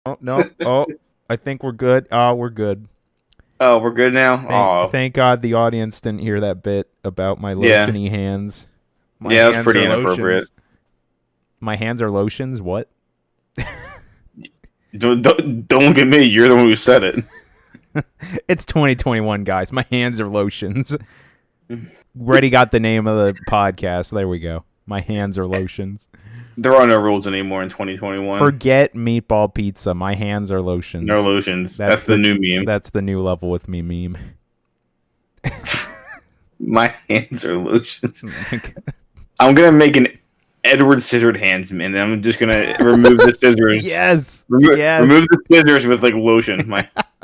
Oh, no. Oh, I think we're good. We're good. Oh, we're good now? Oh, Thank God the audience didn't hear that bit about my yeah. lotiony hands. My Yeah, that was hands pretty are inappropriate. lotions. My hands are lotions? What? Don't look at me. You're the one who said it. It's 2021, guys. My hands are lotions. Already got the name of the podcast. There we go. My hands are lotions. There are no rules anymore in 2021. Forget meatball pizza. My hands are lotions. No lotions. That's the new meme. That's the new level with me meme. My hands are lotions. I'm gonna make an Edward Scissored Hands meme, and I'm just gonna remove the scissors. Yes. Remove the scissors with like lotion.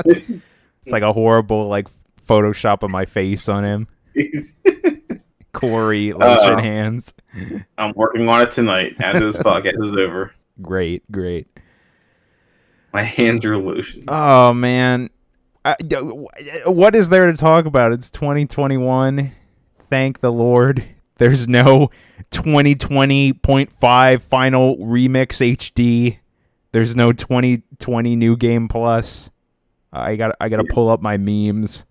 It's like a horrible like Photoshop of my face on him. Corey lotion hands. I'm working on it tonight after this podcast is over. Great. My hands are lotions. Oh man, what is there to talk about? It's 2021. Thank the Lord. There's no 2020.5 final remix HD. There's no 2020 new game plus. I gotta pull up my memes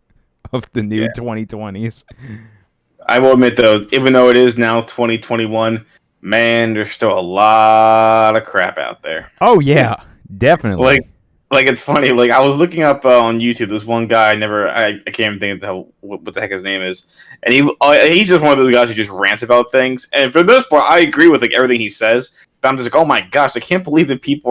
of the new 2020s. I will admit though, even though it is now 2021, man, there's still a lot of crap out there. Oh yeah, definitely. Like it's funny. Like I was looking up on YouTube, this one guy. I can't even think of what the heck his name is, and he's just one of those guys who just rants about things. And for the most part, I agree with like everything he says. But I'm just like, oh my gosh, I can't believe that people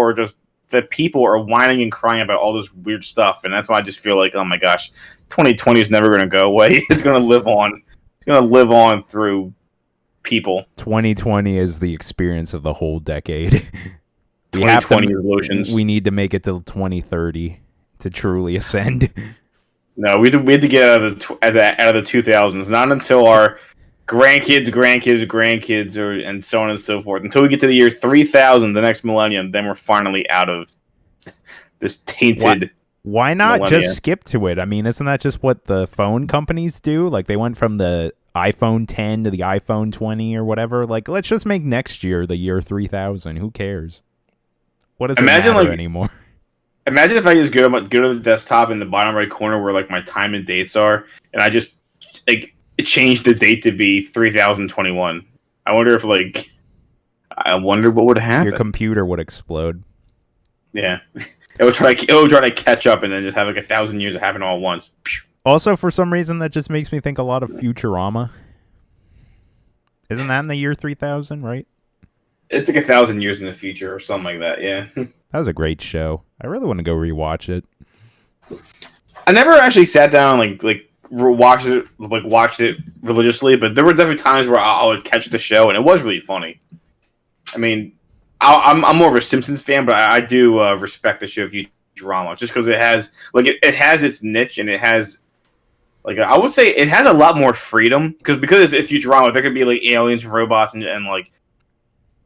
are whining and crying about all this weird stuff. And that's why I just feel like, oh my gosh, 2020 is never going to go away. It's going to live on. It's going to live on through people. 2020 is the experience of the whole decade. 2020 is lotions. We need to make it till 2030 to truly ascend. No, we had to get out of the 2000s. Not until our grandkids, and so on and so forth. Until we get to the year 3000, the next millennium, then we're finally out of this tainted. Why not millennia. just skip to it? I mean, isn't that just what the phone companies do? Like they went from the iPhone 10 to the iPhone 20 or whatever. Like let's just make next year the year 3000. Who cares? What does it matter anymore? Imagine if I just go to the desktop in the bottom right corner where like my time and dates are, and I just like change the date to be 3021. I wonder what would happen. Your computer would explode. Yeah, it would try to catch up and then just have like 1,000 years happen all at once. Also, for some reason, that just makes me think a lot of Futurama. Isn't that in the year 3000, right? It's like 1,000 years in the future or something like that. Yeah, that was a great show. I really want to go rewatch it. I never actually sat down and watched it religiously, but there were definitely times where I would catch the show and it was really funny. I mean, I'm more of a Simpsons fan, but I do respect the show Futurama just because it has it has its niche and it has I would say it has a lot more freedom because it's Futurama. There could be like aliens and robots and like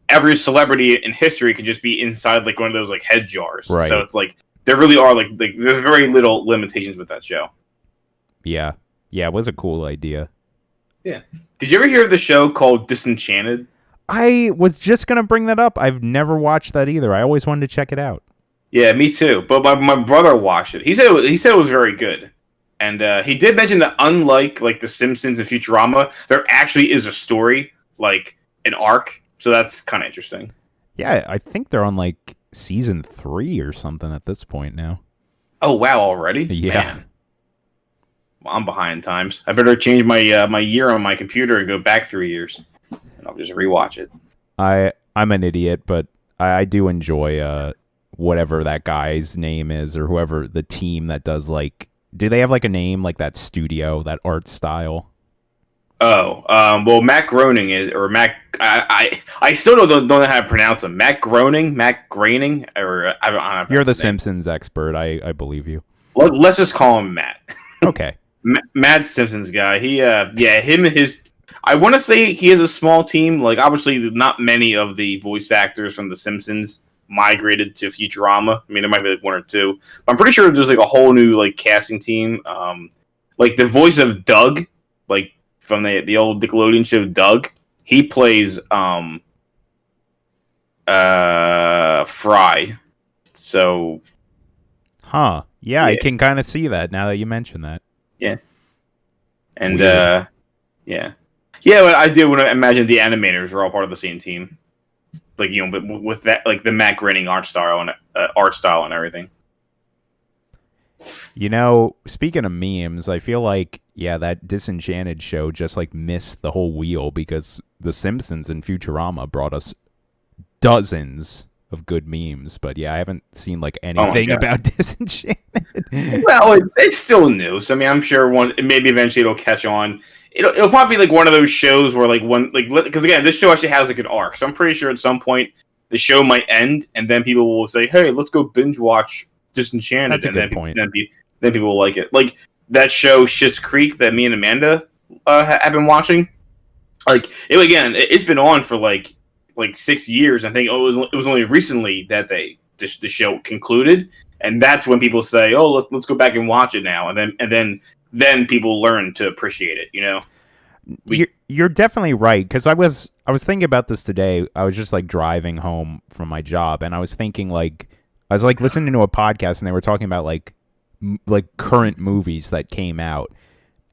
every celebrity in history could just be inside like one of those like head jars. Right. So it's like there really are like there's very little limitations with that show. Yeah, it was a cool idea. Yeah. Did you ever hear of the show called Disenchanted? I was just gonna bring that up. I've never watched that either. I always wanted to check it out. Yeah, me too. But my brother watched it. He said it was very good, and he did mention that unlike like The Simpsons and Futurama, there actually is a story, like an arc. So that's kind of interesting. Yeah, I think they're on like season 3 or something at this point now. Oh wow, already? Yeah. Man. Well, I'm behind times. I better change my my year on my computer and go back 3 years, and I'll just rewatch it. I'm an idiot, but I do enjoy whatever that guy's name is or whoever the team that does like. Do they have like a name like that studio, that art style? Oh, well, Matt Groening is, or Matt. I still don't know how to pronounce him. Matt Groening, or I don't know. You're the Simpsons expert. I believe you. Let's just call him Matt. Okay. Matt Simpsons guy. Him and his. I want to say he has a small team. Like obviously, not many of the voice actors from The Simpsons migrated to Futurama. I mean, there might be like 1 or 2. But I'm pretty sure there's like a whole new like casting team. Like the voice of Doug, like from the old Nickelodeon show Doug, he plays Fry. So, Yeah, Yeah. I can kind of see that now that you mention that. yeah. And, Weird. yeah. Yeah, but I do want to imagine the animators are all part of the same team. Like, but with that, like the Matt Groening art style and everything. Speaking of memes, I feel like, that Disenchanted show just like missed the whole wheel because The Simpsons and Futurama brought us dozens of good memes. But I haven't seen like anything about Disenchanted. Well, it's still new, so I mean, I'm sure maybe eventually it'll catch on. It'll probably be like one of those shows where because again, this show actually has like an arc, so I'm pretty sure at some point the show might end, and then people will say, "Hey, let's go binge watch Disenchanted." That's a good point. Then people will like it. Like that show Schitt's Creek that me and Amanda have been watching. Like it's been on for like 6 years. I think it was only recently that the show concluded, and that's when people say, "Oh, let's go back and watch it now," and then people learn to appreciate it. You're definitely right, because I was thinking about this today. I was just like driving home from my job, and I was thinking I was like listening to a podcast, and they were talking about like current movies that came out,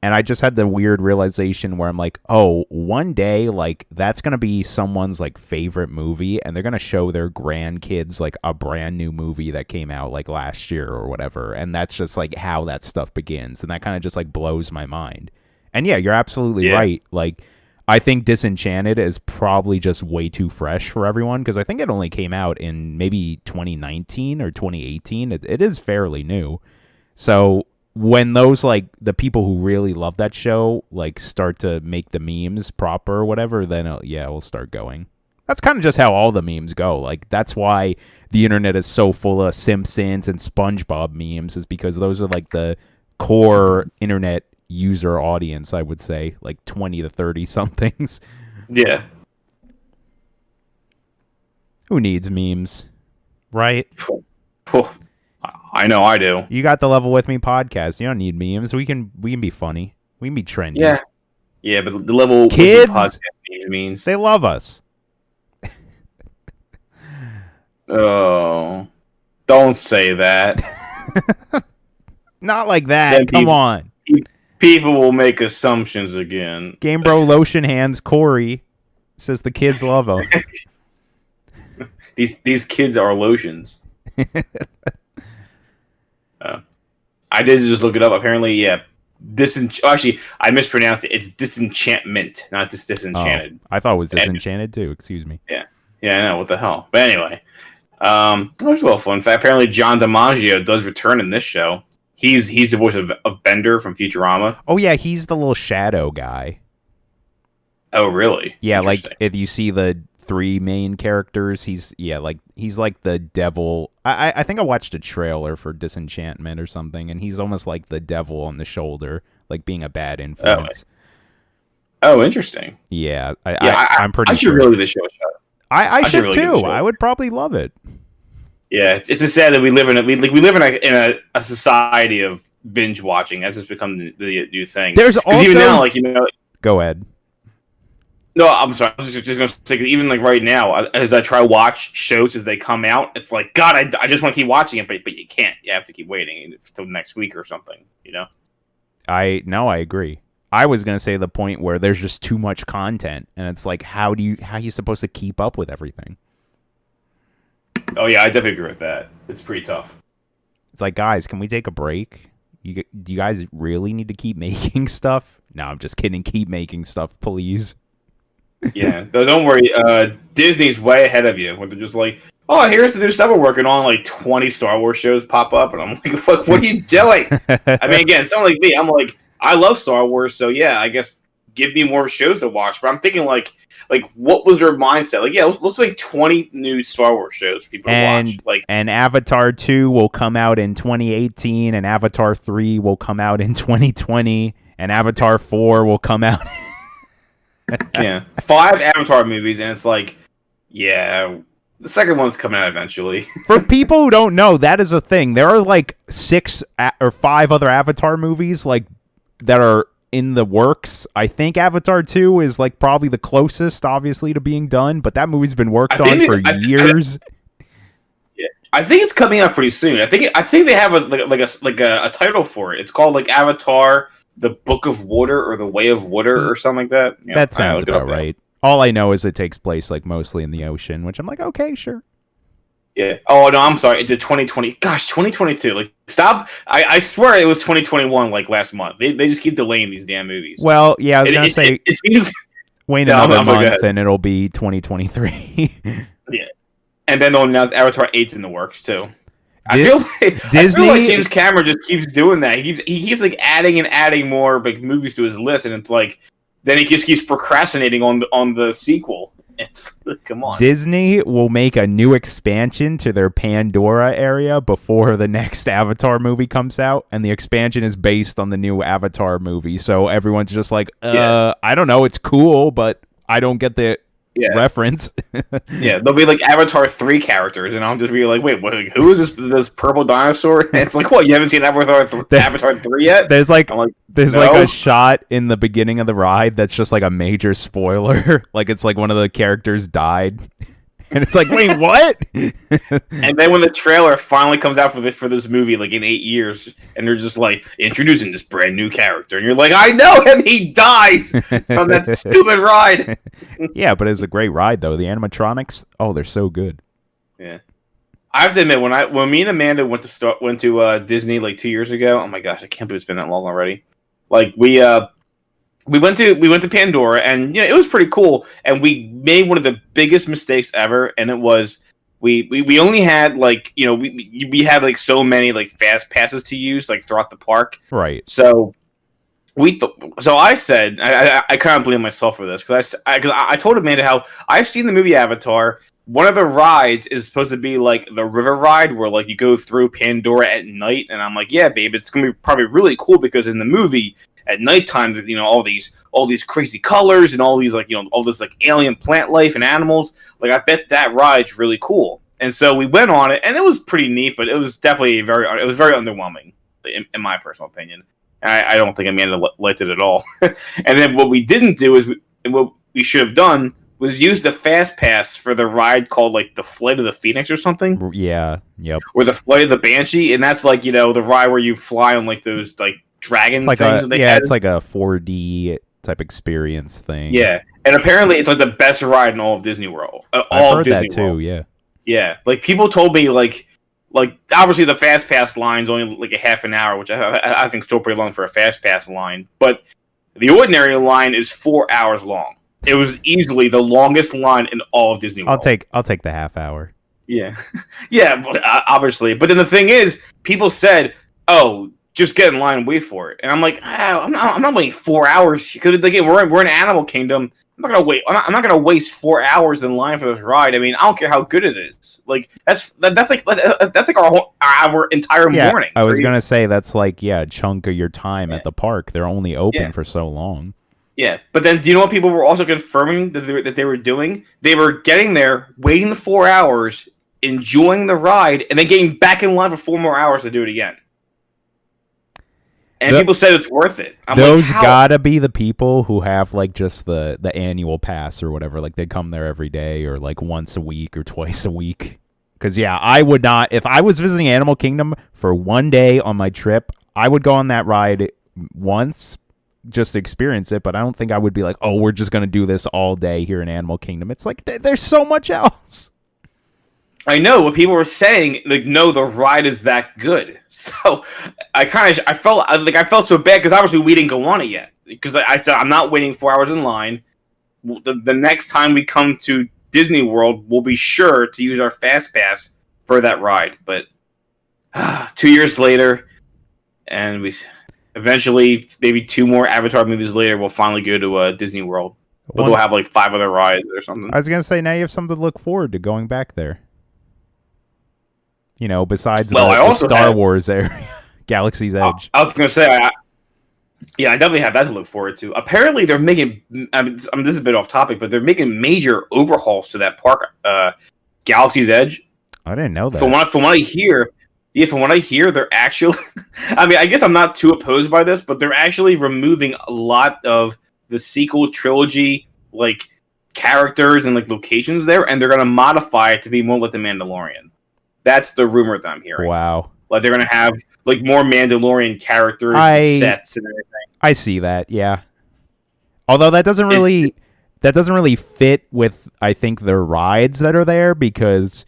and I just had the weird realization where I'm like, oh, one day like that's gonna be someone's like favorite movie, and they're gonna show their grandkids like a brand new movie that came out like last year or whatever, and that's just like how that stuff begins, and that kind of just like blows my mind. And you're absolutely right. Like, I think Disenchanted is probably just way too fresh for everyone, because I think it only came out in maybe 2019 or 2018. It is fairly new. So when those like the people who really love that show like start to make the memes proper or whatever, then we'll start going. That's kind of just how all the memes go. Like, that's why the internet is so full of Simpsons and SpongeBob memes, is because those are like the core internet user audience, I would say, like 20 to 30 somethings. Yeah. Who needs memes, right? I know I do. You got the Level With Me podcast. You don't need memes. We can be funny. We can be trendy. Yeah, but the Level Kids, With Me podcast means they love us. Oh, don't say that. Not like that. Come on. People will make assumptions again. Game Bro Lotion Hands Corey says the kids love him. These kids are lotions. I did just look it up. Apparently, actually, I mispronounced it. It's Disenchantment, not Disenchanted. I thought it was Disenchanted too. Excuse me. Yeah, I know. What the hell? But anyway, it was a little fun fact. Apparently, John DiMaggio does return in this show. He's the voice of Bender from Futurama. Oh yeah, he's the little shadow guy. Oh really? Yeah, like if you see the three main characters, he's like the devil. I think I watched a trailer for Disenchantment or something, and he's almost like the devil on the shoulder, like being a bad influence. Oh, interesting. Yeah, I'm pretty. I should really give this show a shot. I should really too. I would probably love it. Yeah, it's a sad that we live in a society of binge watching. That's just become the new thing. There's also even now, Go ahead. No, I'm sorry. I was just going to say, even like right now, as I try to watch shows as they come out, it's like, God, I just want to keep watching it, but you can't. You have to keep waiting until next week or something, I agree. I was going to say the point where there's just too much content, and it's like, how are you supposed to keep up with everything? Oh, yeah, I definitely agree with that. It's pretty tough. It's like, guys, can we take a break? Do you guys really need to keep making stuff? No, I'm just kidding. Keep making stuff, please. Yeah, don't worry. Disney's way ahead of you. When they're just like, "Oh, here's the new stuff we're working on." Like 20 Star Wars shows pop up, and I'm like, "What are you doing?" I mean, again, someone like me, I'm like, I love Star Wars, so yeah, I guess give me more shows to watch. But I'm thinking like what was their mindset? Like, yeah, let's make 20 new Star Wars shows for people to watch. Like, and Avatar 2 will come out in 2018, and Avatar 3 will come out in 2020, and Avatar 4 will come out. Yeah, 5 Avatar movies, and it's like, yeah, the second one's coming out eventually. For people who don't know, that is a thing. There are like 6 or 5 other Avatar movies like that are in the works. I think Avatar 2 is like probably the closest, obviously, to being done, but that movie's been worked on for years. I think it's coming out pretty soon. I think they have a title for it. It's called like Avatar: The Book of Water or The Way of Water or something like that. You know, That sounds about right. All I know is it takes place like mostly in the ocean, which I'm like, okay, sure. Yeah. Oh no, I'm sorry. It's a 2020. Gosh, 2022. Like, stop. I swear it was 2021. Like last month. They just keep delaying these damn movies. Well, yeah, I was gonna say it seems. Wait another month and it'll be 2023. Yeah. And then they'll announce Avatar 8's in the works too. I feel like James Cameron just keeps doing that. He keeps like adding and adding more like movies to his list, and it's like then he just keeps procrastinating on the sequel. It's come on. Disney will make a new expansion to their Pandora area before the next Avatar movie comes out, and the expansion is based on the new Avatar movie. So everyone's just like, I don't know, it's cool, but I don't get the reference. Yeah, there'll be like Avatar 3 characters, and I'll just be like, wait, who is this purple dinosaur? And it's like, what, you haven't seen Avatar 3 yet? There's like a shot in the beginning of the ride that's just like a major spoiler. Like it's like one of the characters died. And it's like, wait, what? And then when the trailer finally comes out for this movie, like in 8 years, and they're just like introducing this brand new character, and you're like, I know him, he dies from that stupid ride. Yeah, but it was a great ride though. The animatronics, they're so good. Yeah, I have to admit, when me and Amanda went to Disney like 2 years ago, oh my gosh, I can't believe it's been that long already. Like we went to Pandora, and it was pretty cool. And we made one of the biggest mistakes ever, and it was we only had like we had like so many like fast passes to use like throughout the park. Right. So I said I kind of blame myself for this because I told Amanda how I've seen the movie Avatar. One of the rides is supposed to be like the river ride where like you go through Pandora at night, and I'm like, yeah, babe, it's gonna be probably really cool because in the movie at nighttime, all these crazy colors and all these like all this like alien plant life and animals. Like I bet that ride's really cool. And so we went on it, and it was pretty neat, but it was definitely very underwhelming in my personal opinion. I don't think Amanda liked it at all. And then what we didn't do is what we should have done was use the fast pass for the ride called like the Flight of the Phoenix or something. Yeah. Yep. Or the Flight of the Banshee, and that's like the ride where you fly on like those like dragon things. It's like a 4D type experience thing. Yeah, and apparently it's like the best ride in all of Disney World. I've heard that too. Yeah. Yeah, like people told me like obviously the fast pass line's only like a half an hour, which I think is still pretty long for a fast pass line. But the ordinary line is 4 hours long. It was easily the longest line in all of Disney World. I'll take the half hour. Yeah, yeah, but, obviously. But then the thing is, people said, "Oh, just get in line and wait for it." And I'm like, I'm not waiting 4 hours because again, we're in Animal Kingdom. I'm not gonna wait. I'm not gonna waste 4 hours in line for this ride. I mean, I don't care how good it is. Like that's like our entire morning. I was gonna say that's like a chunk of your time at the park. They're only open for so long. Yeah, but then do you know what people were also confirming that they were doing? They were getting there, waiting the 4 hours, enjoying the ride, and then getting back in line for 4 more hours to do it again. And people said it's worth it. Those gotta be the people who have like just the annual pass or whatever. Like they come there every day or like once a week or twice a week. Because I would not, if I was visiting Animal Kingdom for one day on my trip, I would go on that ride once just to experience it, but I don't think I would be like, oh, we're just going to do this all day here in Animal Kingdom. It's like, there's so much else. I know what people were saying, like, no, the ride is that good. So I felt so bad because obviously we didn't go on it yet. Because I said, I'm not waiting 4 hours in line. The next time we come to Disney World, we'll be sure to use our Fast Pass for that ride. But 2 years later, and we eventually, maybe 2 more Avatar movies later, we'll finally go to Disney World. But they'll have like 5 other rides or something. I was going to say, now you have something to look forward to going back there. Besides the Star Wars area, Galaxy's Edge. I was going to say, I definitely have that to look forward to. Apparently, they're making, this is a bit off topic, but they're making major overhauls to that park, Galaxy's Edge. I didn't know that. From what I hear, they're actually, I mean, I guess I'm not too opposed by this, but they're actually removing a lot of the sequel trilogy, like, characters and, like, locations there, and they're going to modify it to be more like The Mandalorian. That's the rumor that I'm hearing. Wow. Like they're gonna have like more Mandalorian characters, sets, and everything. I see that. Yeah. Although that doesn't really fit with, I think, the rides that are there, because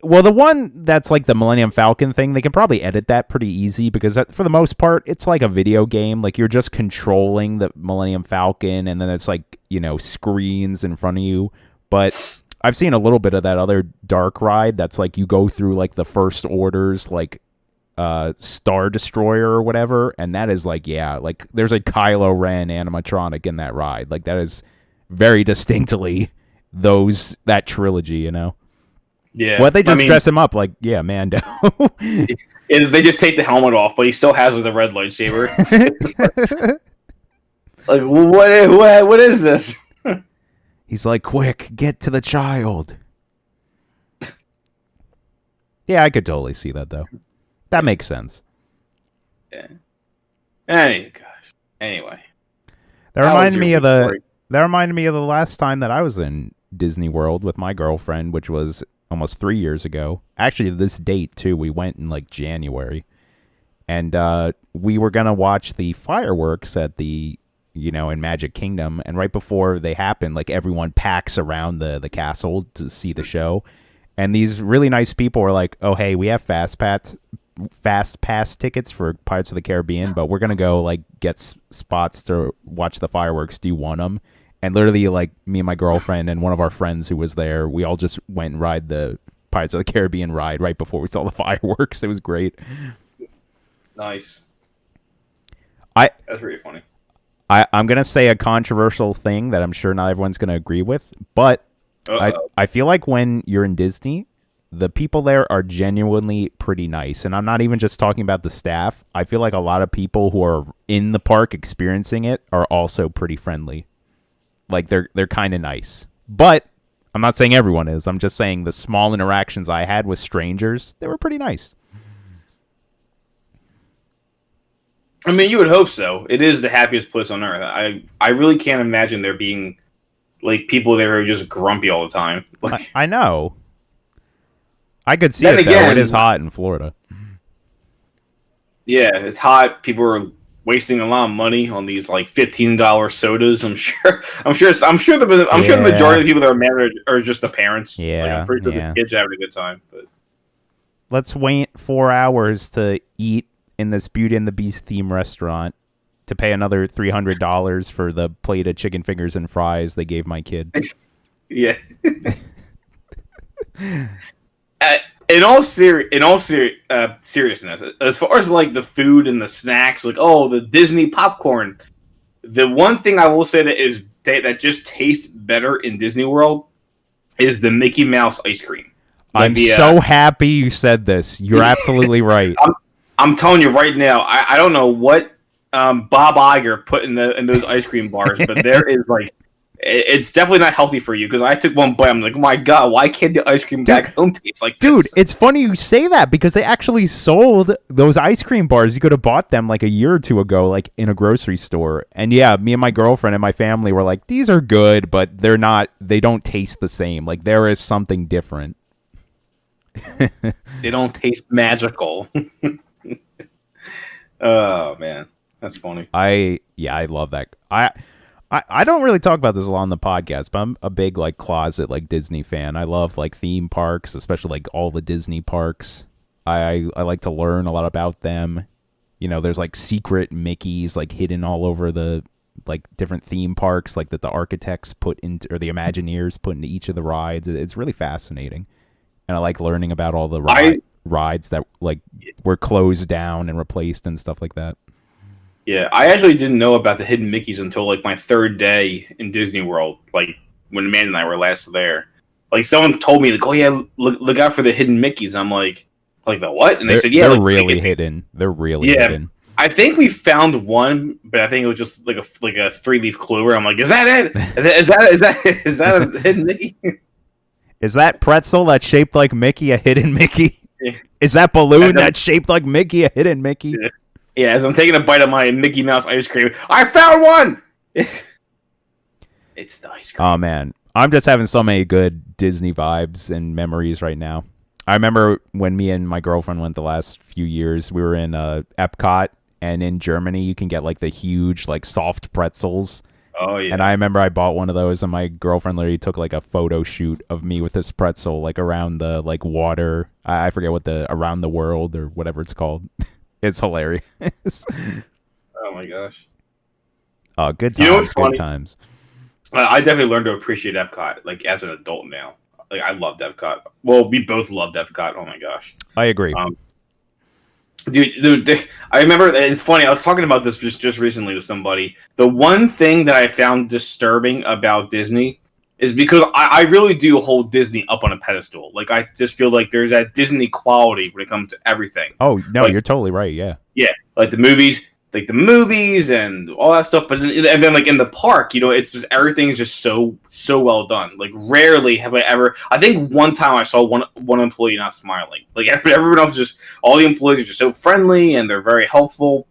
the one that's like the Millennium Falcon thing, they can probably edit that pretty easy, because for the most part it's like a video game. Like you're just controlling the Millennium Falcon, and then it's like, screens in front of you. But I've seen a little bit of that other dark ride that's like you go through like the First Order's like Star Destroyer or whatever, and that is like, like there's a Kylo Ren animatronic in that ride. Like that is very distinctly that trilogy, Yeah. What, they just dress him up like, Mando. They just take the helmet off, but he still has the red lightsaber. Like, what is this? He's like, quick, get to the child. Yeah, I could totally see that, though. That makes sense. Yeah. Anyway. That reminded me of the last time that I was in Disney World with my girlfriend, which was almost 3 years ago. Actually, this date, too. We went in, like, January. And we were going to watch the fireworks at the, in Magic Kingdom. And right before they happen, like, everyone packs around the castle to see the show. And these really nice people were like, oh, hey, we have Fast Pass tickets for Pirates of the Caribbean, but we're going to go, like, get spots to watch the fireworks. Do you want them? And literally, like, me and my girlfriend and one of our friends who was there, we all just went and ride the Pirates of the Caribbean ride right before we saw the fireworks. It was great. Nice. That's pretty funny. I'm going to say a controversial thing that I'm sure not everyone's going to agree with, but I feel like when you're in Disney, the people there are genuinely pretty nice. And I'm not even just talking about the staff. I feel like a lot of people who are in the park experiencing it are also pretty friendly. Like, they're kind of nice. But I'm not saying everyone is. I'm just saying the small interactions I had with strangers, they were pretty nice. I mean, you would hope so. It is the happiest place on earth. I really can't imagine there being, like, people there who are just grumpy all the time. Like, I know. I could see it, though. It is hot in Florida. Yeah, it's hot. People are wasting a lot of money on these like $15 sodas. I'm sure the majority of the people that are married are just the parents. Yeah, like, I'm pretty sure the kids are having a good time. But let's wait 4 hours to eat in this Beauty and the Beast theme restaurant to pay another $300 for the plate of chicken fingers and fries they gave my kid. Yeah. In all seriousness, as far as like the food and the snacks, like the Disney popcorn, the one thing I will say that just tastes better in Disney World is the Mickey Mouse ice cream. Like I'm so happy you said this. You're absolutely right. I'm telling you right now. I don't know what Bob Iger put in those ice cream bars, but there is like. It's definitely not healthy for you, because I took one bite. I'm like, oh my god, why can't the ice cream back home taste like this? Dude, it's funny you say that, because they actually sold those ice cream bars. You could have bought them like a year or two ago, like in a grocery store. And yeah, me and my girlfriend and my family were like, these are good, but they don't taste the same. Like, there is something different. They don't taste magical. Oh man, that's funny. I love that. I don't really talk about this a lot on the podcast, but I'm a big like closet like Disney fan. I love like theme parks, especially like all the Disney parks. I like to learn a lot about them. There's like secret Mickeys like hidden all over the like different theme parks, like that the architects put into, or the Imagineers put into each of the rides. It's really fascinating, and I like learning about all the rides that like were closed down and replaced and stuff like that. Yeah, I actually didn't know about the hidden Mickeys until like my third day in Disney World. Like when Amanda and I were last there, like someone told me like, "Oh yeah, look out for the hidden Mickeys." I'm like the what? And they said, "Yeah, they're really hidden. They're really hidden." I think we found one, but I think it was just like a 3-leaf clover. I'm like, "Is that it? Is that a hidden Mickey?" Is that pretzel that's shaped like Mickey a hidden Mickey? Yeah. Is that balloon that's shaped like Mickey a hidden Mickey? Yeah. Yeah, as I'm taking a bite of my Mickey Mouse ice cream, I found one! It's the ice cream. Oh, man. I'm just having so many good Disney vibes and memories right now. I remember when me and my girlfriend went the last few years, we were in Epcot, and in Germany you can get like the huge like soft pretzels. Oh yeah. And I remember I bought one of those, and my girlfriend literally took like a photo shoot of me with this pretzel like around the like water. I forget what the around the world or whatever it's called. It's hilarious. Oh my gosh. Oh, good times. You know what's good funny? times. I definitely learned to appreciate Epcot like as an adult now. Like I loved Epcot. Well, we both loved Epcot. Oh my gosh. I agree. Dude, I remember. It's funny. I was talking about this just recently with somebody. The one thing that I found disturbing about Disney is because I really do hold Disney up on a pedestal. Like I just feel like there's that Disney quality when it comes to everything. Oh no, like, you're totally right. Yeah. Yeah, like the movies and all that stuff. But then like in the park, you know, it's just everything's just so well done. Like rarely have I ever. I think one time I saw one employee not smiling. Like everyone else is just all the employees are just so friendly and they're very helpful.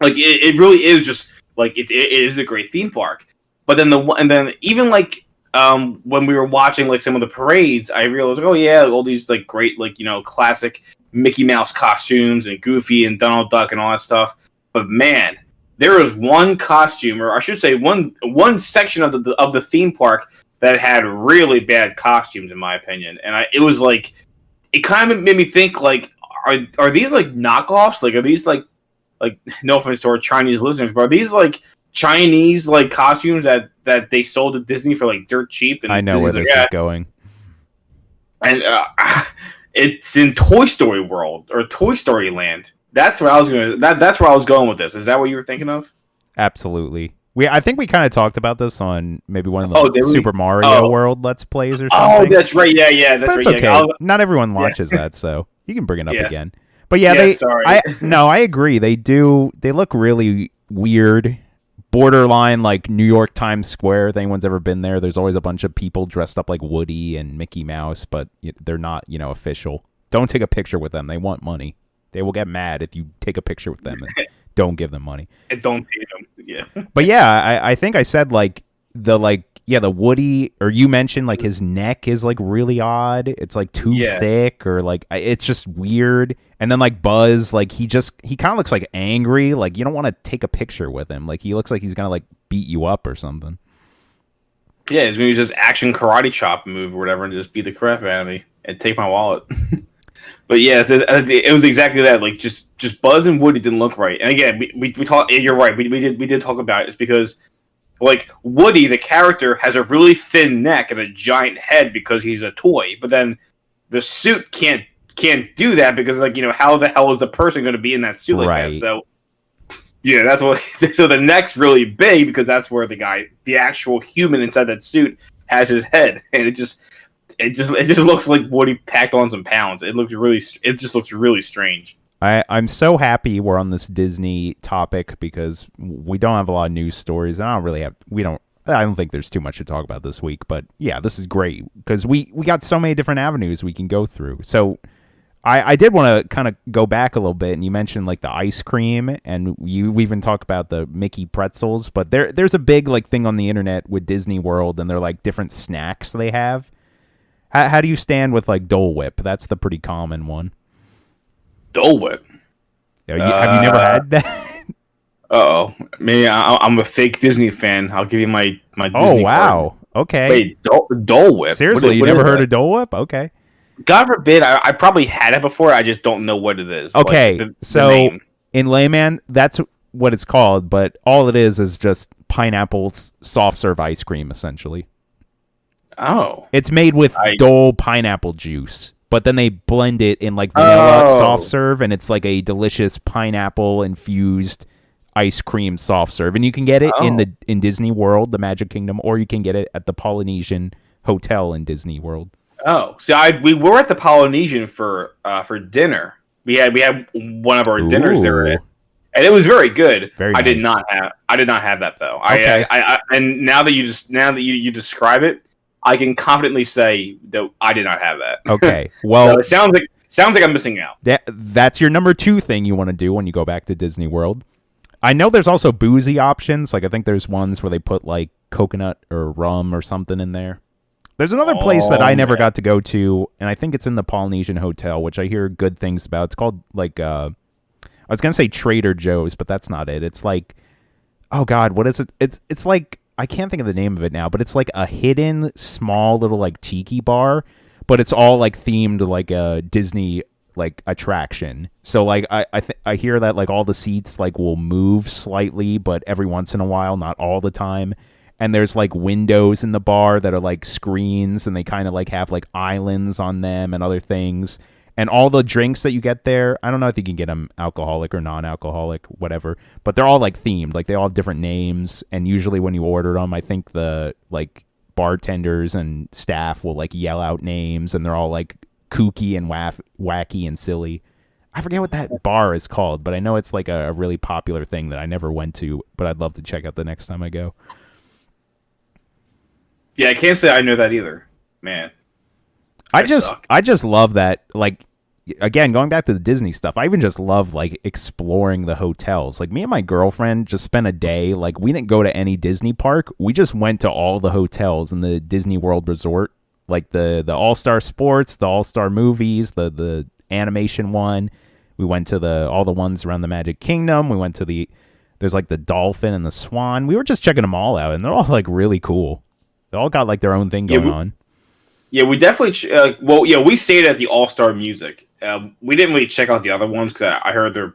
Like it really is just like it is a great theme park. But then even like when we were watching like some of the parades, I realized like, oh yeah, all these like great like you know classic Mickey Mouse costumes and Goofy and Donald Duck and all that stuff. But man, there was one costume, or I should say, one section of the theme park that had really bad costumes, in my opinion. And it was like, it kind of made me think like, are these like knockoffs? Like, are these like no offense to our Chinese listeners, but are these like Chinese like costumes that they sold to Disney for like dirt cheap? And I know where this is going. And it's in Toy Story World or Toy Story Land. That's where I was going with this. Is that what you were thinking of? Absolutely. I think we kind of talked about this on maybe one of the Super Mario World Let's Plays or something. Oh, that's right. Yeah, that's right. Okay. Not everyone watches that, so you can bring it up again. But sorry. I agree. They look really weird. Borderline like New York Times Square. If anyone's ever been there, there's always a bunch of people dressed up like Woody and Mickey Mouse, but they're not, official. Don't take a picture with them. They want money. They will get mad if you take a picture with them and don't give them money. And don't pay them. Yeah. But yeah, I think I said the Woody, or you mentioned like his neck is like really odd. It's like too thick, or like it's just weird. And then like Buzz, like he kind of looks like angry. Like you don't want to take a picture with him. Like he looks like he's gonna like beat you up or something. Yeah, he's gonna use his action karate chop move or whatever and just beat the crap out of me and take my wallet. But yeah, it was exactly that. Like just Buzz and Woody didn't look right. And again, we talked. You're right. We did talk about it. It's because like Woody, the character, has a really thin neck and a giant head because he's a toy. But then the suit can't do that because like how the hell is the person going to be in that suit like that? So yeah, that's what. So the neck's really big because that's where the actual human inside that suit, has his head, and it just looks like Woody packed on some pounds. It just looks really strange. I'm so happy we're on this Disney topic because we don't have a lot of news stories, and I don't think there's too much to talk about this week. But yeah, this is great because we got so many different avenues we can go through. So I did want to kind of go back a little bit, and you mentioned like the ice cream, and we even talked about the Mickey pretzels. But there's a big like thing on the internet with Disney World, and they're like different snacks they have. How do you stand with like Dole Whip? That's the pretty common one. Dole Whip. Have you never had that? Oh, maybe I'm a fake Disney fan. I'll give you my Disney Oh wow. card. Okay. Wait, Dole Whip. Seriously, you never heard of Dole Whip? Okay. God forbid. I probably had it before. I just don't know what it is. Okay, like so the name. In layman, that's what it's called, but all it is just pineapple soft serve ice cream, essentially. Oh. It's made with Dole pineapple juice, but then they blend it in like vanilla soft serve, and it's like a delicious pineapple infused ice cream soft serve. And you can get it in Disney World, the Magic Kingdom, or you can get it at the Polynesian Hotel in Disney World. Oh, see, we were at the Polynesian for dinner. We had one of our dinners there, and it was very good. Very I nice. did not have that though. Okay. And now that you describe it, I can confidently say that I did not have that. Okay. Well, so it sounds like I'm missing out. That's your number 2 thing you want to do when you go back to Disney World. I know there's also boozy options. Like I think there's ones where they put like coconut or rum or something in there. There's another place that Oh, I never man. got to go to, and I think it's in the Polynesian Hotel, which I hear good things about. It's called like I was gonna say Trader Joe's, but that's not it. It's like, oh God, what is it? It's like, I can't think of the name of it now, but it's like a hidden small little like tiki bar, but it's all like themed like a Disney like attraction. So like I hear that like all the seats like will move slightly, but every once in a while, not all the time. And there's like windows in the bar that are like screens, and they kind of like have like islands on them and other things. And all the drinks that you get there, I don't know if you can get them alcoholic or non-alcoholic, whatever, but they're all like themed. Like they all have different names, and usually when you order them, I think the like bartenders and staff will like yell out names, and they're all like kooky and wacky and silly. I forget what that bar is called, but I know it's like a really popular thing that I never went to, but I'd love to check out the next time I go. Yeah, I can't say I know that either. Man, I suck. I just love that, like, again, going back to the Disney stuff, I even just love like exploring the hotels. Like me and my girlfriend just spent a day, like we didn't go to any Disney park. We just went to all the hotels in the Disney World Resort, like the All-Star Sports, the All-Star Movies, the animation one. We went to all the ones around the Magic Kingdom. We went to there's like the Dolphin and the Swan. We were just checking them all out, and they're all like really cool. They all got like their own thing going on. Yeah, we definitely. We stayed at the All Star Music. We didn't really check out the other ones because I heard they're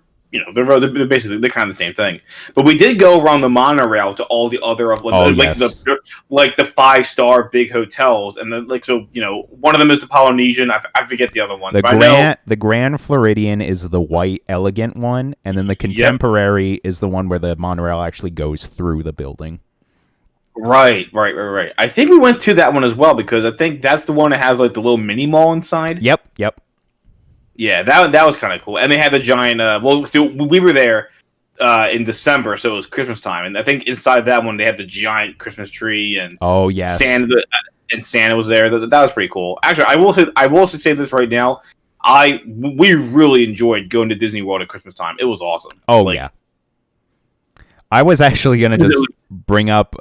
basically they're kind of the same thing. But we did go around the monorail to all the other of like the 5-star big hotels, and then one of them is the Polynesian. I forget the other one. The Grand Floridian is the white elegant one, and then the Contemporary is the one where the monorail actually goes through the building. Right. I think we went to that one as well because I think that's the one that has like the little mini mall inside. Yep. Yeah, that was kind of cool. And they had the giant. We were there in December, so it was Christmas time, and I think inside that one they had the giant Christmas tree and Santa was there. That was pretty cool. Actually, I will also say this right now. We really enjoyed going to Disney World at Christmas time. It was awesome. Oh yeah. I was actually going to just bring up,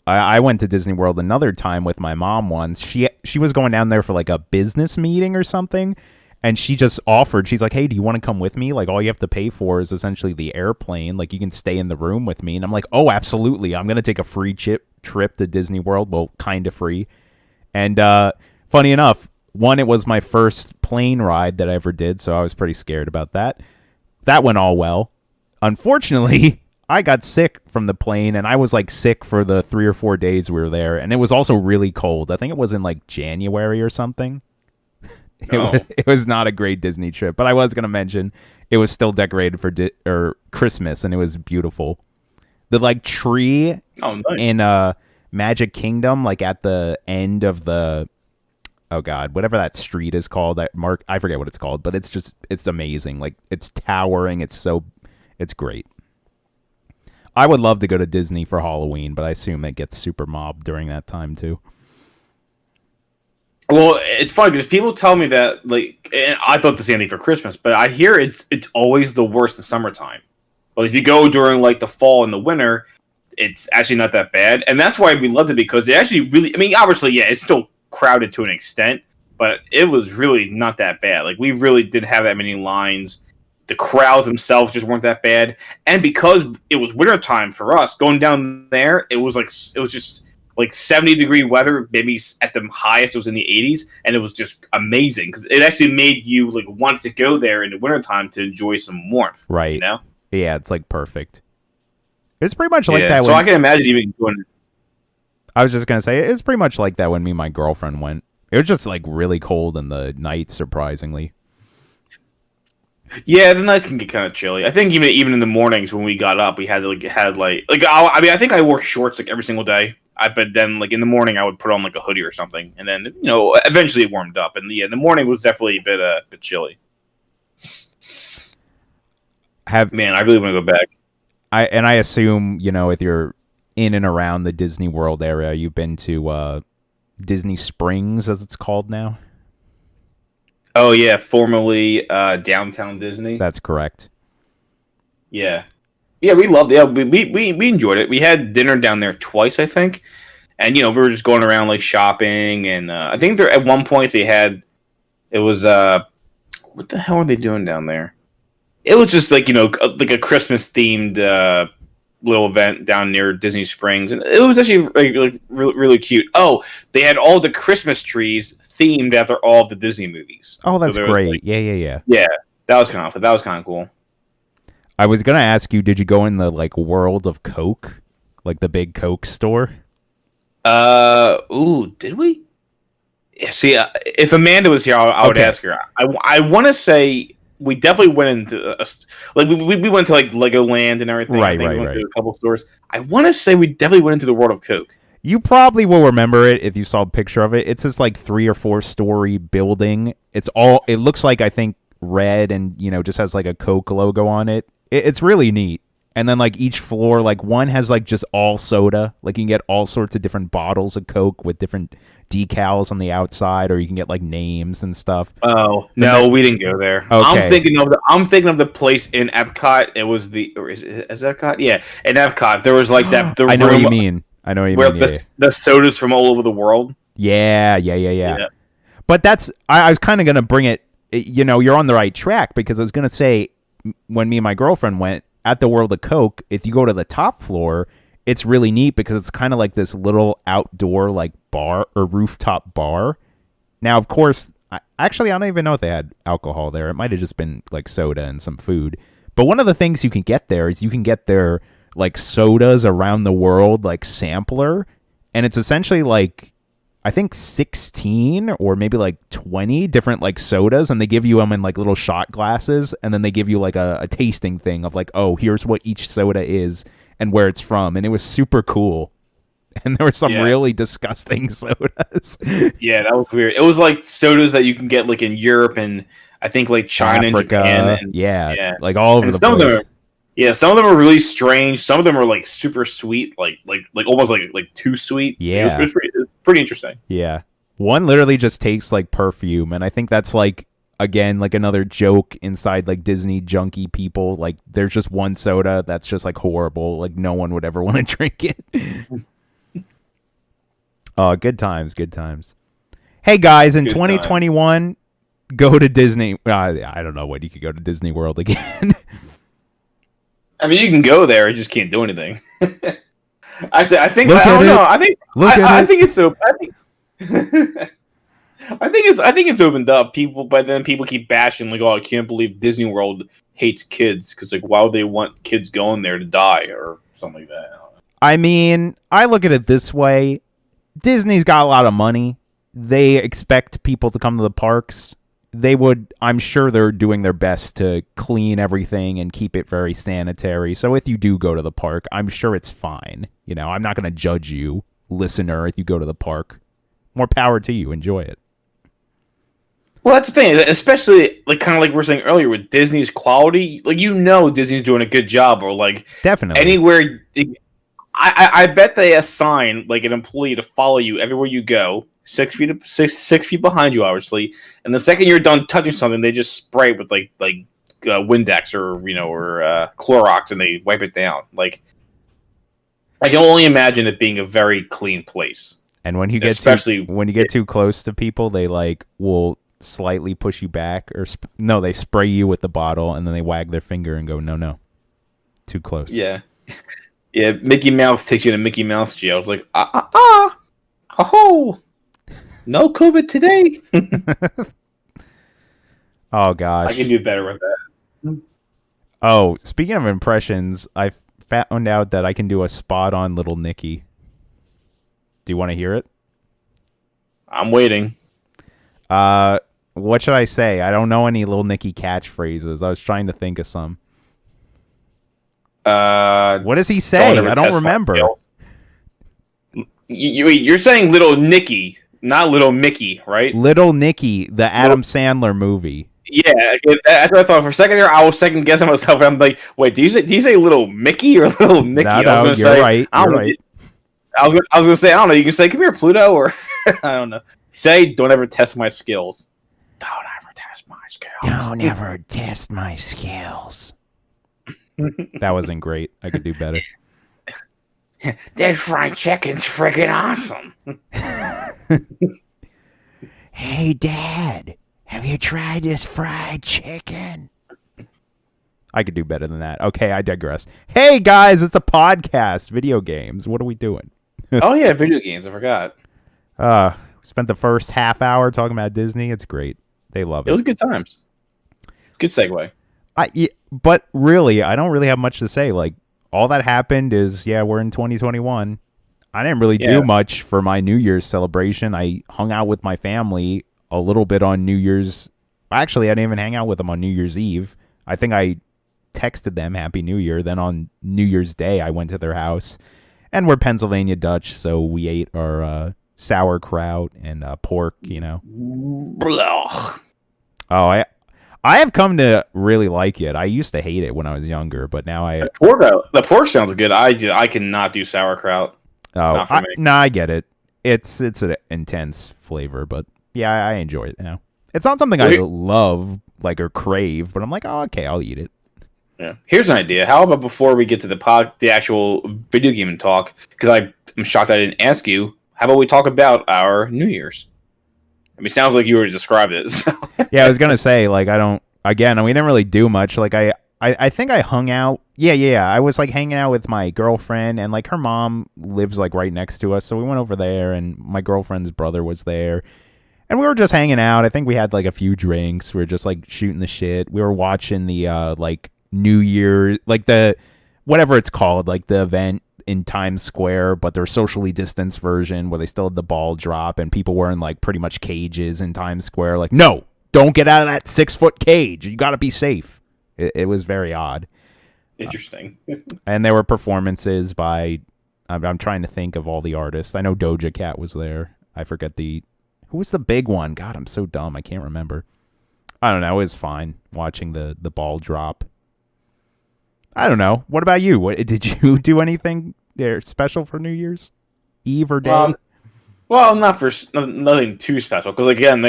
I went to Disney World another time with my mom once. She was going down there for like a business meeting or something, and she just offered, she's like, hey, do you want to come with me? Like all you have to pay for is essentially the airplane. Like you can stay in the room with me. And I'm like, oh, absolutely. I'm going to take a free trip to Disney World. Well, kind of free. And funny enough, it was my first plane ride that I ever did, so I was pretty scared about that. That went all well. Unfortunately, I got sick from the plane, and I was like sick for the 3 or 4 days we were there, and it was also really cold. I think it was in like January or something. It was not a great Disney trip, but I was going to mention it was still decorated for Christmas, and it was beautiful. The like tree in Magic Kingdom, like at the end of the whatever that street is called, I forget what it's called, but it's amazing. Like it's towering. It's great. I would love to go to Disney for Halloween, but I assume it gets super mobbed during that time too. Well, it's funny because people tell me that, like, and I thought the same thing for Christmas, but I hear it's always the worst in summertime. But if you go during like the fall and the winter, it's actually not that bad, and that's why we loved it because it actually really. I mean, obviously, yeah, it's still crowded to an extent, but it was really not that bad. Like we really didn't have that many lines. The crowds themselves just weren't that bad, and because it was wintertime for us, going down there, it was just like 70-degree weather. Maybe at the highest it was in the 80s, and it was just amazing because it actually made you like want to go there in the wintertime to enjoy some warmth. Right? You know? Yeah, it's like perfect. It's pretty much like that. So I can imagine even going. I was just gonna say it's pretty much like that when me and my girlfriend went. It was just like really cold in the night, surprisingly. Yeah, the nights can get kind of chilly. I think even in the mornings when we got up, we had I think I wore shorts like every single day. But then like in the morning I would put on like a hoodie or something, and then eventually it warmed up. And the morning was definitely a bit chilly. Man, I really want to go back. I assume if you're in and around the Disney World area, you've been to Disney Springs, as it's called now. Oh yeah, formerly Downtown Disney. That's correct. Yeah, we loved it. Yeah, we enjoyed it. We had dinner down there twice, I think, And we were just going around like shopping, and I think there at one point it was what the hell are they doing down there? It was just like like a Christmas themed little event down near Disney Springs, and it was actually like really, really cute. Oh, they had all the Christmas trees themed after all of the Disney movies. Oh, that's great. Yeah. Yeah, that was kind of cool. I was gonna ask you, did you go in the like World of Coke, like the big Coke store? Did we? Yeah, see, if Amanda was here, I would ask her. I want to say we definitely went into we went to like Legoland and everything. Right. We went to a couple stores. I want to say we definitely went into the World of Coke. You probably will remember it if you saw a picture of it. It's this like 3 or 4 story building. It looks like, I think, red and just has like a Coke logo on it. It's really neat. And then like each floor, like one has like just all soda. Like you can get all sorts of different bottles of Coke with different decals on the outside, or you can get like names and stuff. Oh no, we didn't go there. Okay. I'm thinking of the place in Epcot. It was is Epcot? Yeah, in Epcot there was like that. I know what you mean. Where the sodas from all over the world. Yeah. But I was kind of gonna bring it. You're on the right track, because I was gonna say, when me and my girlfriend went at the World of Coke, if you go to the top floor, it's really neat because it's kind of like this little outdoor like bar or rooftop bar. Now, of course, I don't even know if they had alcohol there. It might have just been like soda and some food. But one of the things you can get there is you can get their like sodas around the world like sampler, and it's essentially like, I think 16 or maybe like 20 different like sodas, and they give you them in like little shot glasses, and then they give you like a tasting thing of like, oh, here's what each soda is and where it's from, and it was super cool. And there were some really disgusting sodas. Yeah, that was weird. It was like sodas that you can get like in Europe and I think like China, Africa, and Japan. Yeah, like all over the place. Some of them are really strange. Some of them are like super sweet, like almost like too sweet. Yeah, it was pretty interesting. Yeah, one literally just tastes like perfume, and I think that's like, again, like another joke inside like Disney junkie people. Like there's just one soda that's just like horrible. Like no one would ever want to drink it. Oh, good times. Hey guys, in 2021, go to Disney. I don't know when you could go to Disney World again. I mean, you can go there, you just can't do anything. Actually, I think it's so. I think it's opened up. But then people keep bashing like, oh, I can't believe Disney World hates kids, because like, why would they want kids going there to die or something like that? I mean, I look at it this way: Disney's got a lot of money. They expect people to come to the parks. I'm sure they're doing their best to clean everything and keep it very sanitary. So if you do go to the park, I'm sure it's fine. I'm not going to judge you, listener, if you go to the park. More power to you. Enjoy it. Well, that's the thing, especially like kind of like we were saying earlier with Disney's quality. Like Disney's doing a good job, or like definitely anywhere. I bet they assign like an employee to follow you everywhere you go, 6 feet behind you, obviously. And the second you're done touching something, they just spray it with like Windex or Clorox, and they wipe it down. Like, I can only imagine it being a very clean place. And when you get too close to people, they like will slightly push you back, or they spray you with the bottle, and then they wag their finger and go, no, too close. Yeah. Yeah, Mickey Mouse takes you to Mickey Mouse jail. It's like, no COVID today. Oh, gosh. I can do better with that. Oh, speaking of impressions, I found out that I can do a spot on Little Nicky. Do you want to hear it? I'm waiting. What should I say? I don't know any Little Nicky catchphrases. I was trying to think of some. What does he say? I don't remember. You're saying Little Nicky, not Little Mickey, right? Little Nicky, the Adam Sandler movie. Yeah, that's what I thought. For a second there, I was second guessing myself. I'm like, wait, do you say Little Mickey or Little Nicky? No, you're right. You're right. I was gonna say, I don't know. You can say, "Come here, Pluto," or I don't know. Say, "Don't ever test my skills." Don't ever test my skills. Don't ever test my skills. That wasn't great. I could do better. That fried chicken's freaking awesome. Hey, Dad, have you tried this fried chicken? I could do better than that. Okay, I digress. Hey, guys, it's a podcast. Video games. What are we doing? Oh, yeah, video games. I forgot. We spent the first half hour talking about Disney. It's great. They love it. It was good times. Good segue. But really, I don't really have much to say. Like, all that happened is, we're in 2021. I didn't really do much for my New Year's celebration. I hung out with my family a little bit on New Year's. Actually, I didn't even hang out with them on New Year's Eve. I think I texted them Happy New Year. Then on New Year's Day, I went to their house. And we're Pennsylvania Dutch, so we ate our sauerkraut and pork, Blah. Oh, I have come to really like it. I used to hate it when I was younger, but now The pork sounds good. I cannot do sauerkraut. Oh, I get it. It's an intense flavor, but yeah, I enjoy it now. It's not something I love or crave, but I'm like, oh, okay, I'll eat it. Yeah. Here's an idea. How about before we get to the actual video game and talk, because I'm shocked I didn't ask you, how about we talk about our New Year's? I mean, it sounds like you already described it. So. Yeah, I was going to say, we didn't really do much. I think I hung out. Yeah. I was hanging out with my girlfriend, and her mom lives right next to us. So we went over there, and my girlfriend's brother was there. And we were just hanging out. I think we had a few drinks. We were just shooting the shit. We were watching the New Year, the whatever it's called, the event in Times Square, but their socially distanced version where they still had the ball drop and people were in pretty much cages in Times Square. No, don't get out of that 6-foot cage. You got to be safe. It was very odd. Interesting. And there were performances by, I'm trying to think of all the artists. I know Doja Cat was there. I forget who was the big one? God, I'm so dumb. I can't remember. I don't know. It was fine watching the ball drop. I don't know. What about you? Did you do anything there special for New Year's Eve or day? Well, nothing too special. Because again,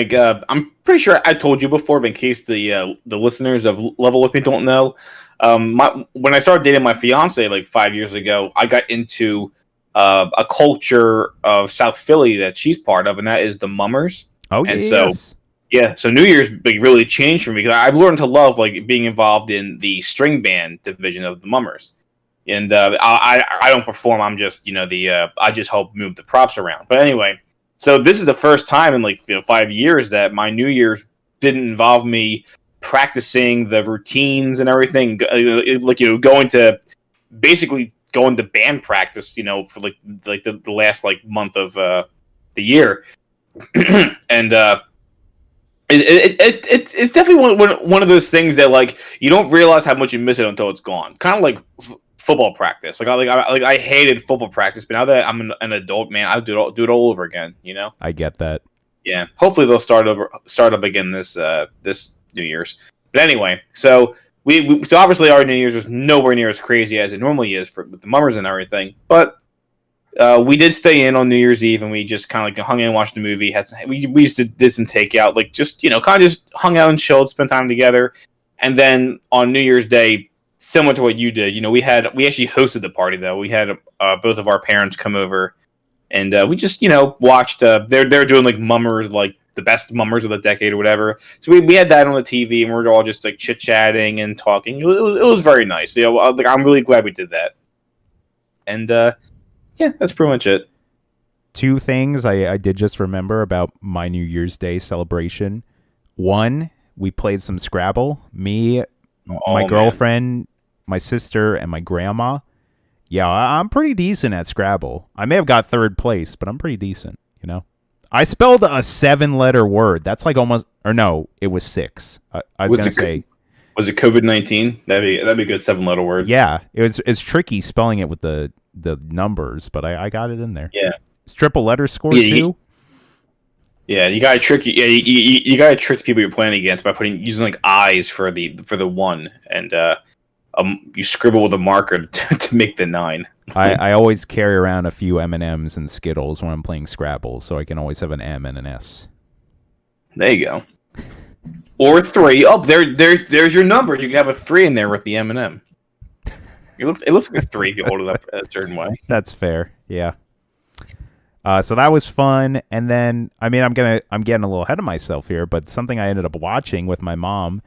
I'm pretty sure I told you before, but in case the listeners of Level Up Me don't know, when I started dating my fiance 5 years ago, I got into a culture of South Philly that she's part of, and that is the Mummers. Oh, and yes. So New Year's really changed for me because I've learned to love being involved in the string band division of the Mummers. And I don't perform. I'm just I just help move the props around. But anyway, so this is the first time in 5 years that my New Year's didn't involve me practicing the routines and everything. Going to band practice. For the last month of the year, and. It's definitely one of those things that you don't realize how much you miss it until it's gone. Kind of like football practice. I hated football practice, but now that I'm an adult, man, I'll do it all over again. I get that. Yeah. Hopefully they'll start up again this New Year's. But anyway, so so obviously our New Year's was nowhere near as crazy as it normally is with the Mummers and everything, but. We did stay in on New Year's Eve, and we just kind of hung in and watched the movie. We did some takeout, kind of just hung out and chilled, spent time together. And then on New Year's Day, similar to what you did, we actually hosted the party though. We had both of our parents come over, and we just watched. They're doing Mummers, the best Mummers of the decade or whatever. So we had that on the TV, and we were all just chit chatting and talking. It was very nice. I'm really glad we did that. And. Yeah, that's pretty much it. Two things I did just remember about my New Year's Day celebration. One, we played some Scrabble. Me, my girlfriend, my sister, and my grandma. Yeah, I'm pretty decent at Scrabble. I may have got third place, but I'm pretty decent, I spelled a 7-letter word. That's almost, or no, it was 6. I was going to say. Was it COVID-19? That'd be a good 7-letter word. Yeah, it's tricky spelling it with the numbers, but I got it in there. Yeah, it's triple letter score too. Yeah, you gotta trick you gotta trick the people you're playing against by using eyes for the 1, and you scribble with a marker to make the 9. I always carry around a few M&Ms and Skittles when I'm playing Scrabble, so I can always have an M and an S. There you go. Or 3. Oh, there's your number. You can have a 3 in there with the M&M. It looks like a 3 if you hold it up a certain way. That's fair. Yeah. So that was fun, and then I'm getting a little ahead of myself here, but something I ended up watching with my mom,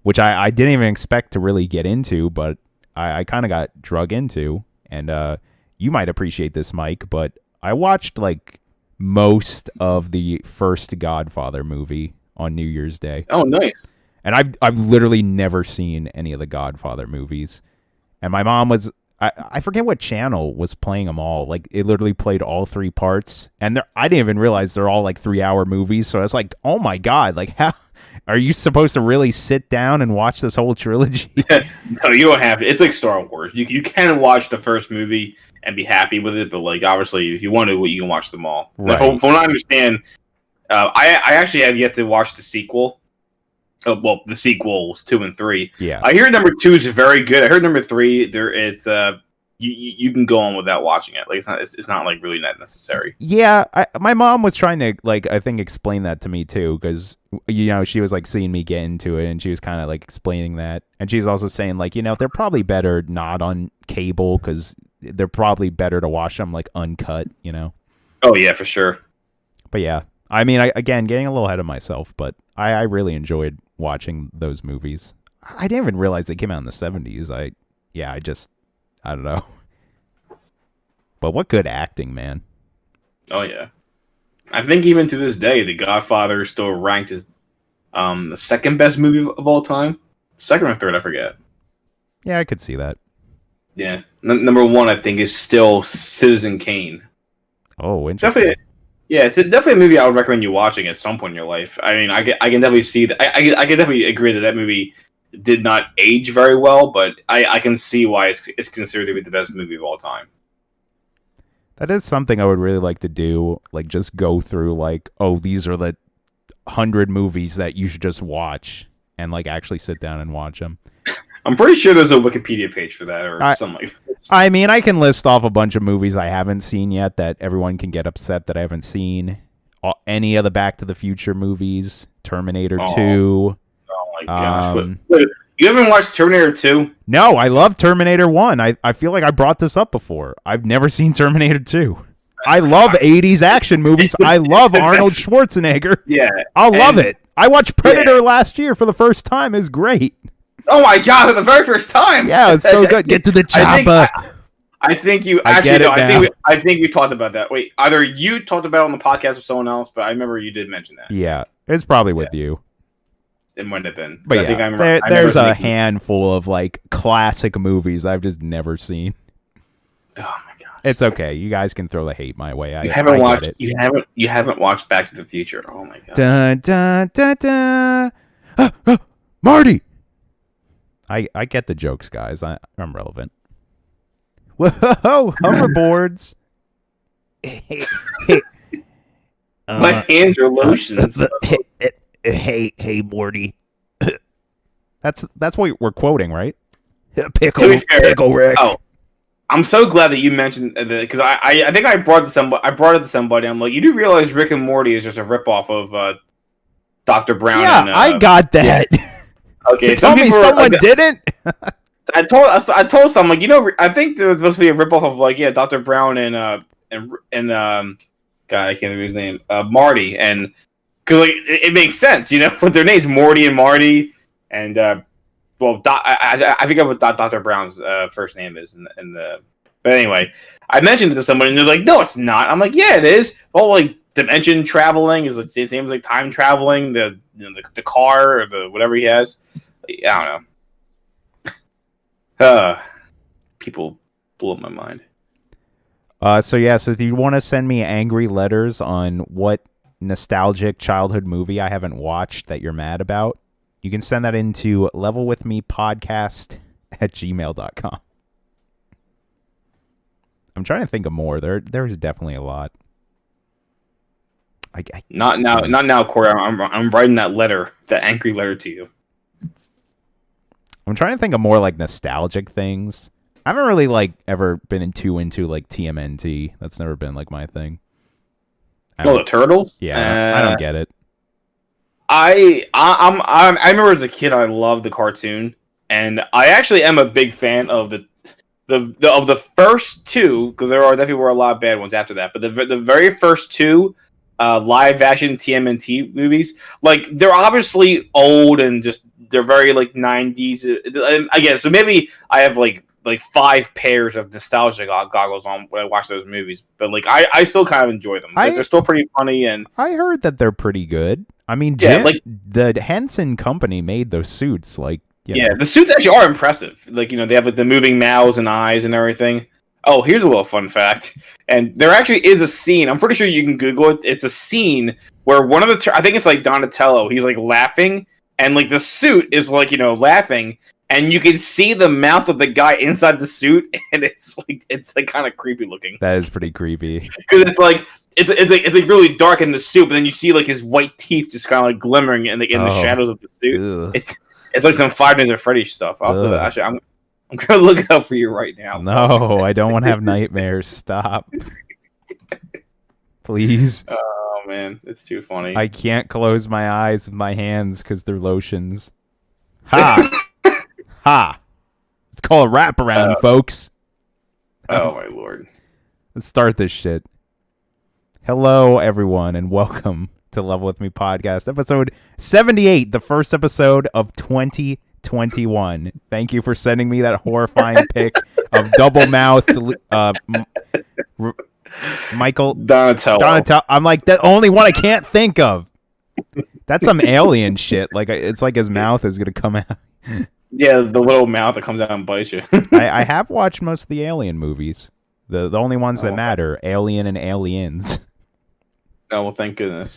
which I didn't even expect to really get into, but I kind of got drug into, and you might appreciate this, Mike, but I watched like most of the first Godfather movie on New Year's Day. Oh, nice. And I've literally never seen any of the Godfather movies. And my mom was, I forget what channel was playing them all. Like, it literally played all 3 parts. And I didn't even realize they're all like 3-hour movies. So I was like, oh my God, like, how are you supposed to really sit down and watch this whole trilogy? No, you don't have to. It's like Star Wars. You can watch the first movie and be happy with it, but like, obviously, if you want to, you can watch them all. Right. From what I understand, I actually have yet to watch the sequel. Well, the sequels 2 and 3. Yeah, I hear number 2 is very good. I heard number 3 you can go on without watching it. Like it's not like really not necessary. Yeah, my mom was trying to like I think explain that to me too, because she was like seeing me get into it, and she was kind of like explaining that, and she's also saying like they're probably better not on cable because they're probably better to watch them like uncut. Oh yeah, for sure. But yeah, I mean, again, getting a little ahead of myself, but I really enjoyed watching those movies. I didn't even realize they came out in the 70s. I don't know. But what good acting, man. Oh, yeah. I think even to this day, The Godfather is still ranked as the second best movie of all time. Second or third, I forget. Yeah, I could see that. Yeah. Number 1, I think, is still Citizen Kane. Oh, interesting. Definitely. Yeah, it's definitely a movie I would recommend you watching at some point in your life. I mean, I can definitely see that. I can definitely agree that movie did not age very well, but I can see why it's considered to be the best movie of all time. That is something I would really like to do. Like, just go through, like, oh, these are the 100 movies that you should just watch, and like actually sit down and watch them. I'm pretty sure there's a Wikipedia page for that or something like this. I mean, I can list off a bunch of movies I haven't seen yet that everyone can get upset that I haven't seen. Any of the Back to the Future movies, Terminator 2. Oh my gosh. Wait, you haven't watched Terminator 2? No, I love Terminator 1. I feel like I brought this up before. I've never seen Terminator 2. I love 80s action movies. I love Arnold Schwarzenegger. Yeah. I love it. I watched Predator last year for the first time. It's great. Oh my god, for the very first time. Yeah, it's so good. Get to the chopper. I think you actually no, I think we talked about that. Wait, either you talked about it on the podcast with someone else, but I remember you did mention that. Yeah. It's probably with you. It might have been. But I yeah, think I remember, there's a handful of like classic movies I've just never seen. Oh my god. It's okay. You guys can throw the hate my way. You haven't watched you haven't watched Back to the Future. Oh my god. Dun, dun, dun, dun. Marty. I get the jokes, guys. I'm relevant. Whoa, hoverboards. My hands are lotions. Hey, Morty. That's what we're quoting, right? Pickle Rick. Oh, I'm so glad that you mentioned that because I think I brought it to somebody. I'm like, you do realize Rick and Morty is just a ripoff of Dr. Brown? Yeah, and, I got that. Okay, tell me someone didn't. I told someone, like, I think there was supposed to be a ripoff of like Dr. Brown and God, I can't remember his name, Marty, and because like it makes sense, with their names Morty and Marty, and I forget what Dr. Brown's first name is in the. But anyway, I mentioned it to someone, and they're like, "No, it's not." I'm like, "Yeah, it is." Well, like dimension traveling is like the same as like time traveling. The car or the whatever he has. I don't know. People blew up my mind. So if you want to send me angry letters on what nostalgic childhood movie I haven't watched that you're mad about, you can send that into levelwithmepodcast@gmail.com. I'm trying to think of more. There's definitely a lot. Not now, Corey. I'm writing that angry letter to you. I'm trying to think of more like nostalgic things. I haven't really like ever been into like TMNT. That's never been like my thing. The Turtles? Yeah, I don't get it. I remember as a kid I loved the cartoon, and I actually am a big fan of of the first two, because there definitely were a lot of bad ones after that, but the very first two live action TMNT movies, like they're obviously old and just they're very like 90s. I guess so. Maybe I have like 5 pairs of nostalgia goggles on when I watch those movies, but like I still kind of enjoy them. They're still pretty funny, and I heard that they're pretty good. I mean, like the Henson Company made those suits, like. Yeah, the suits actually are impressive. Like, they have like the moving mouths and eyes and everything. Oh, here's a little fun fact. And there actually is a scene. I'm pretty sure you can Google it. It's a scene where one of the I think it's like Donatello. He's like laughing, and like the suit is like laughing, and you can see the mouth of the guy inside the suit, and it's like kind of creepy looking. That is pretty creepy because it's like really dark in the suit, but then you see like his white teeth just kind of like glimmering in the shadows of the suit. Ugh. It's like some Five Nights at Freddy's stuff. Actually, I'm gonna look it up for you right now. No, I don't want to have nightmares. Stop, please. Oh man, it's too funny. I can't close my eyes with my hands because they're lotions. Ha, ha. It's called a wraparound, folks. Oh my lord. Let's start this shit. Hello, everyone, and welcome to Level With Me podcast, episode 78, the first episode of 2021. Thank you for sending me that horrifying pic of double-mouthed Michael Donatello. I'm like, the only one I can't think of. That's some alien shit. Like, it's like his mouth is gonna come out. Yeah, the little mouth that comes out and bites you. I have watched most of the Alien movies. The only ones that matter, Alien and Aliens. Oh, well, thank goodness.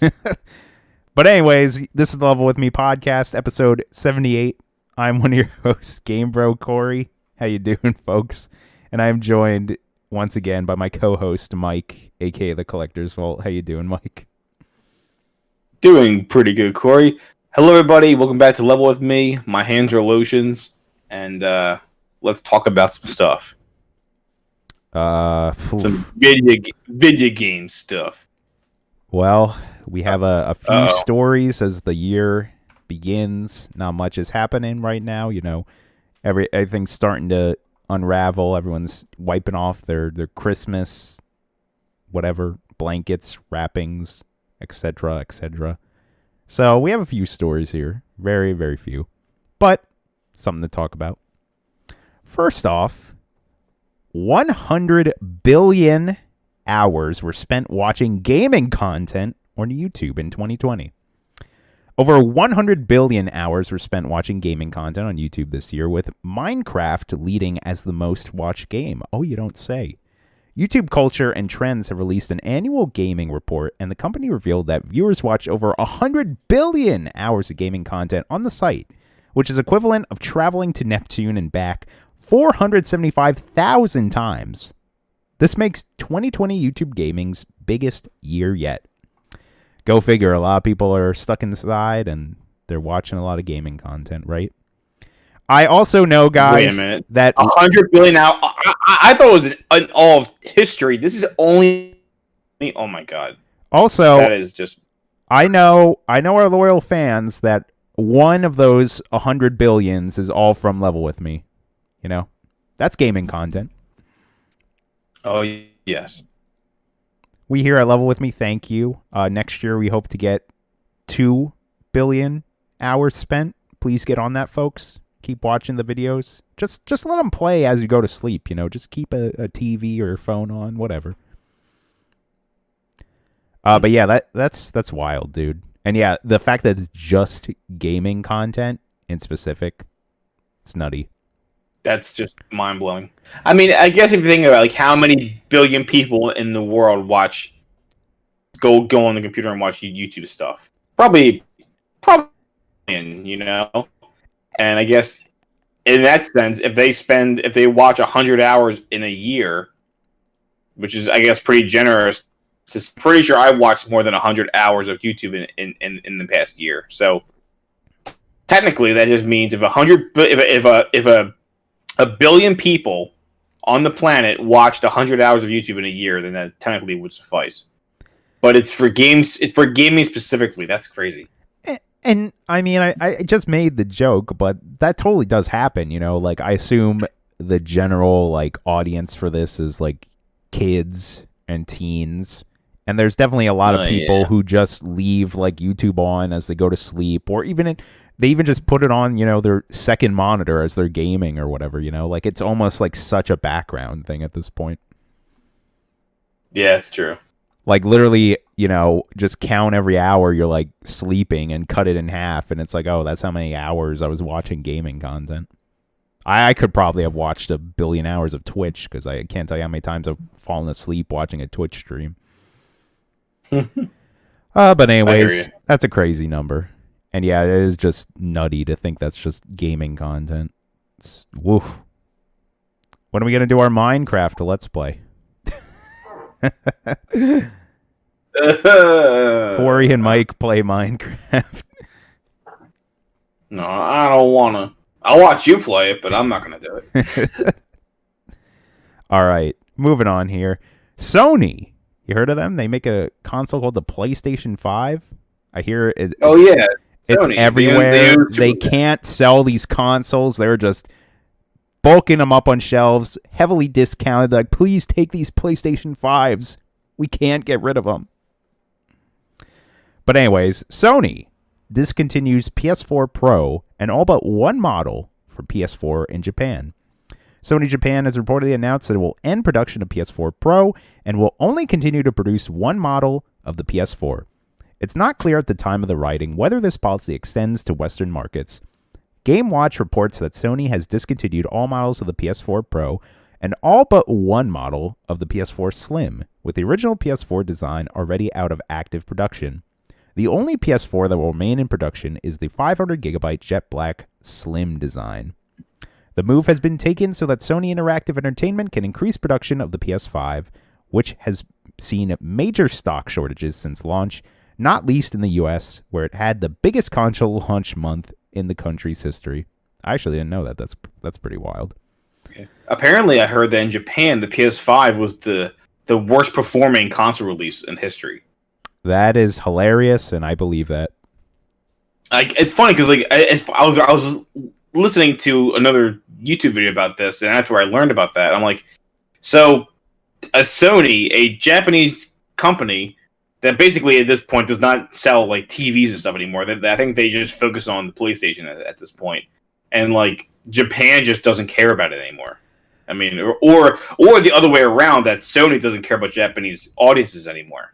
But anyways, this is the Level With Me podcast, episode 78. I'm one of your hosts, Game Bro Corey. How you doing, folks? And I'm joined once again by my co-host, Mike, a.k.a. The Collector's Vault. How you doing, Mike? Doing pretty good, Corey. Hello, everybody. Welcome back to Level With Me. My hands are lotions, and let's talk about some stuff. Some video game stuff. Well, we have a few stories as the year begins. Not much is happening right now. Everything's starting to unravel. Everyone's wiping off their Christmas, whatever, blankets, wrappings, etc., etc. So we have a few stories here. Very, very few. But something to talk about. First off, 100 billion hours were spent watching gaming content on YouTube in 2020. Over 100 billion hours were spent watching gaming content on YouTube this year, with Minecraft leading as the most watched game. Oh, you don't say. YouTube Culture and Trends have released an annual gaming report, and the company revealed that viewers watched over 100 billion hours of gaming content on the site, which is equivalent of traveling to Neptune and back 475,000 times. This makes 2020 YouTube gaming's biggest year yet. Go figure, a lot of people are stuck inside and they're watching a lot of gaming content, right? I also know, guys, that 100 billion now. I thought it was in all of history. This is only. Oh my god. Also, that is just. I know our loyal fans that one of those 100 billions is all from Level With Me. That's gaming content. Oh, yes. We here at Level With Me thank you. Next year, we hope to get 2 billion hours spent. Please get on that, folks. Keep watching the videos. Just let them play as you go to sleep. Just keep a TV or phone on, whatever. But yeah, that's wild, dude. And yeah, the fact that it's just gaming content in specific, it's nutty. That's just mind blowing. I mean, I guess if you think about like how many billion people in the world go on the computer and watch YouTube stuff, probably, and I guess in that sense, if they watch 100 hours in a year, which is I guess pretty generous. Pretty sure I've watched more than 100 hours of YouTube in the past year. So technically, that just means if a billion people on the planet watched 100 hours of YouTube in a year, then that technically would suffice. But it's for games. It's for gaming specifically. That's crazy. And I mean, I just made the joke, but that totally does happen. Like I assume the general like audience for this is like kids and teens. And there's definitely a lot of people who just leave like YouTube on as they go to sleep, or they even just put it on, their second monitor as they're gaming or whatever, like it's almost like such a background thing at this point. Yeah, it's true. Like literally, just count every hour you're like sleeping and cut it in half. And it's like, oh, that's how many hours I was watching gaming content. I could probably have watched 1 billion hours of Twitch because I can't tell you how many times I've fallen asleep watching a Twitch stream. But anyways, that's a crazy number. And yeah, it is just nutty to think that's just gaming content. Woof. When are we going to do our Minecraft Let's Play? Corey and Mike play Minecraft. No, I don't want to. I'll watch you play it, but I'm not going to do it. All right, moving on here. Sony. You heard of them? They make a console called the PlayStation 5. I hear it. Oh, yeah. It's Sony. everywhere. They can't sell these consoles. They're just bulking them up on shelves, heavily discounted. Like, please take these PlayStation 5s. We can't get rid of them. But anyways, Sony discontinues PS4 Pro and all but one model for PS4 in Japan. Sony Japan has reportedly announced that it will end production of PS4 Pro and will only continue to produce one model of the PS4. It's not clear at the time of the writing whether this policy extends to Western markets. GameWatch reports that Sony has discontinued all models of the PS4 Pro and all but one model of the PS4 Slim, with the original PS4 design already out of active production. The only PS4 that will remain in production is the 500GB jet black Slim design. The move has been taken so that Sony Interactive Entertainment can increase production of the PS5, which has seen major stock shortages since launch, not least in the US, where it had the biggest console launch month in the country's history. I actually didn't know that. That's pretty wild. Okay. Apparently, I heard that in Japan, the PS5 was the worst performing console release in history. That is hilarious, and I believe that. Like, it's funny because I was listening to another YouTube video about this, and that's where I learned about that. I'm like, so a Sony, a Japanese company that basically at this point does not sell like TVs and stuff anymore. I think they just focus on the PlayStation at this point, and like Japan just doesn't care about it anymore. I mean, or the other way around, that Sony doesn't care about Japanese audiences anymore.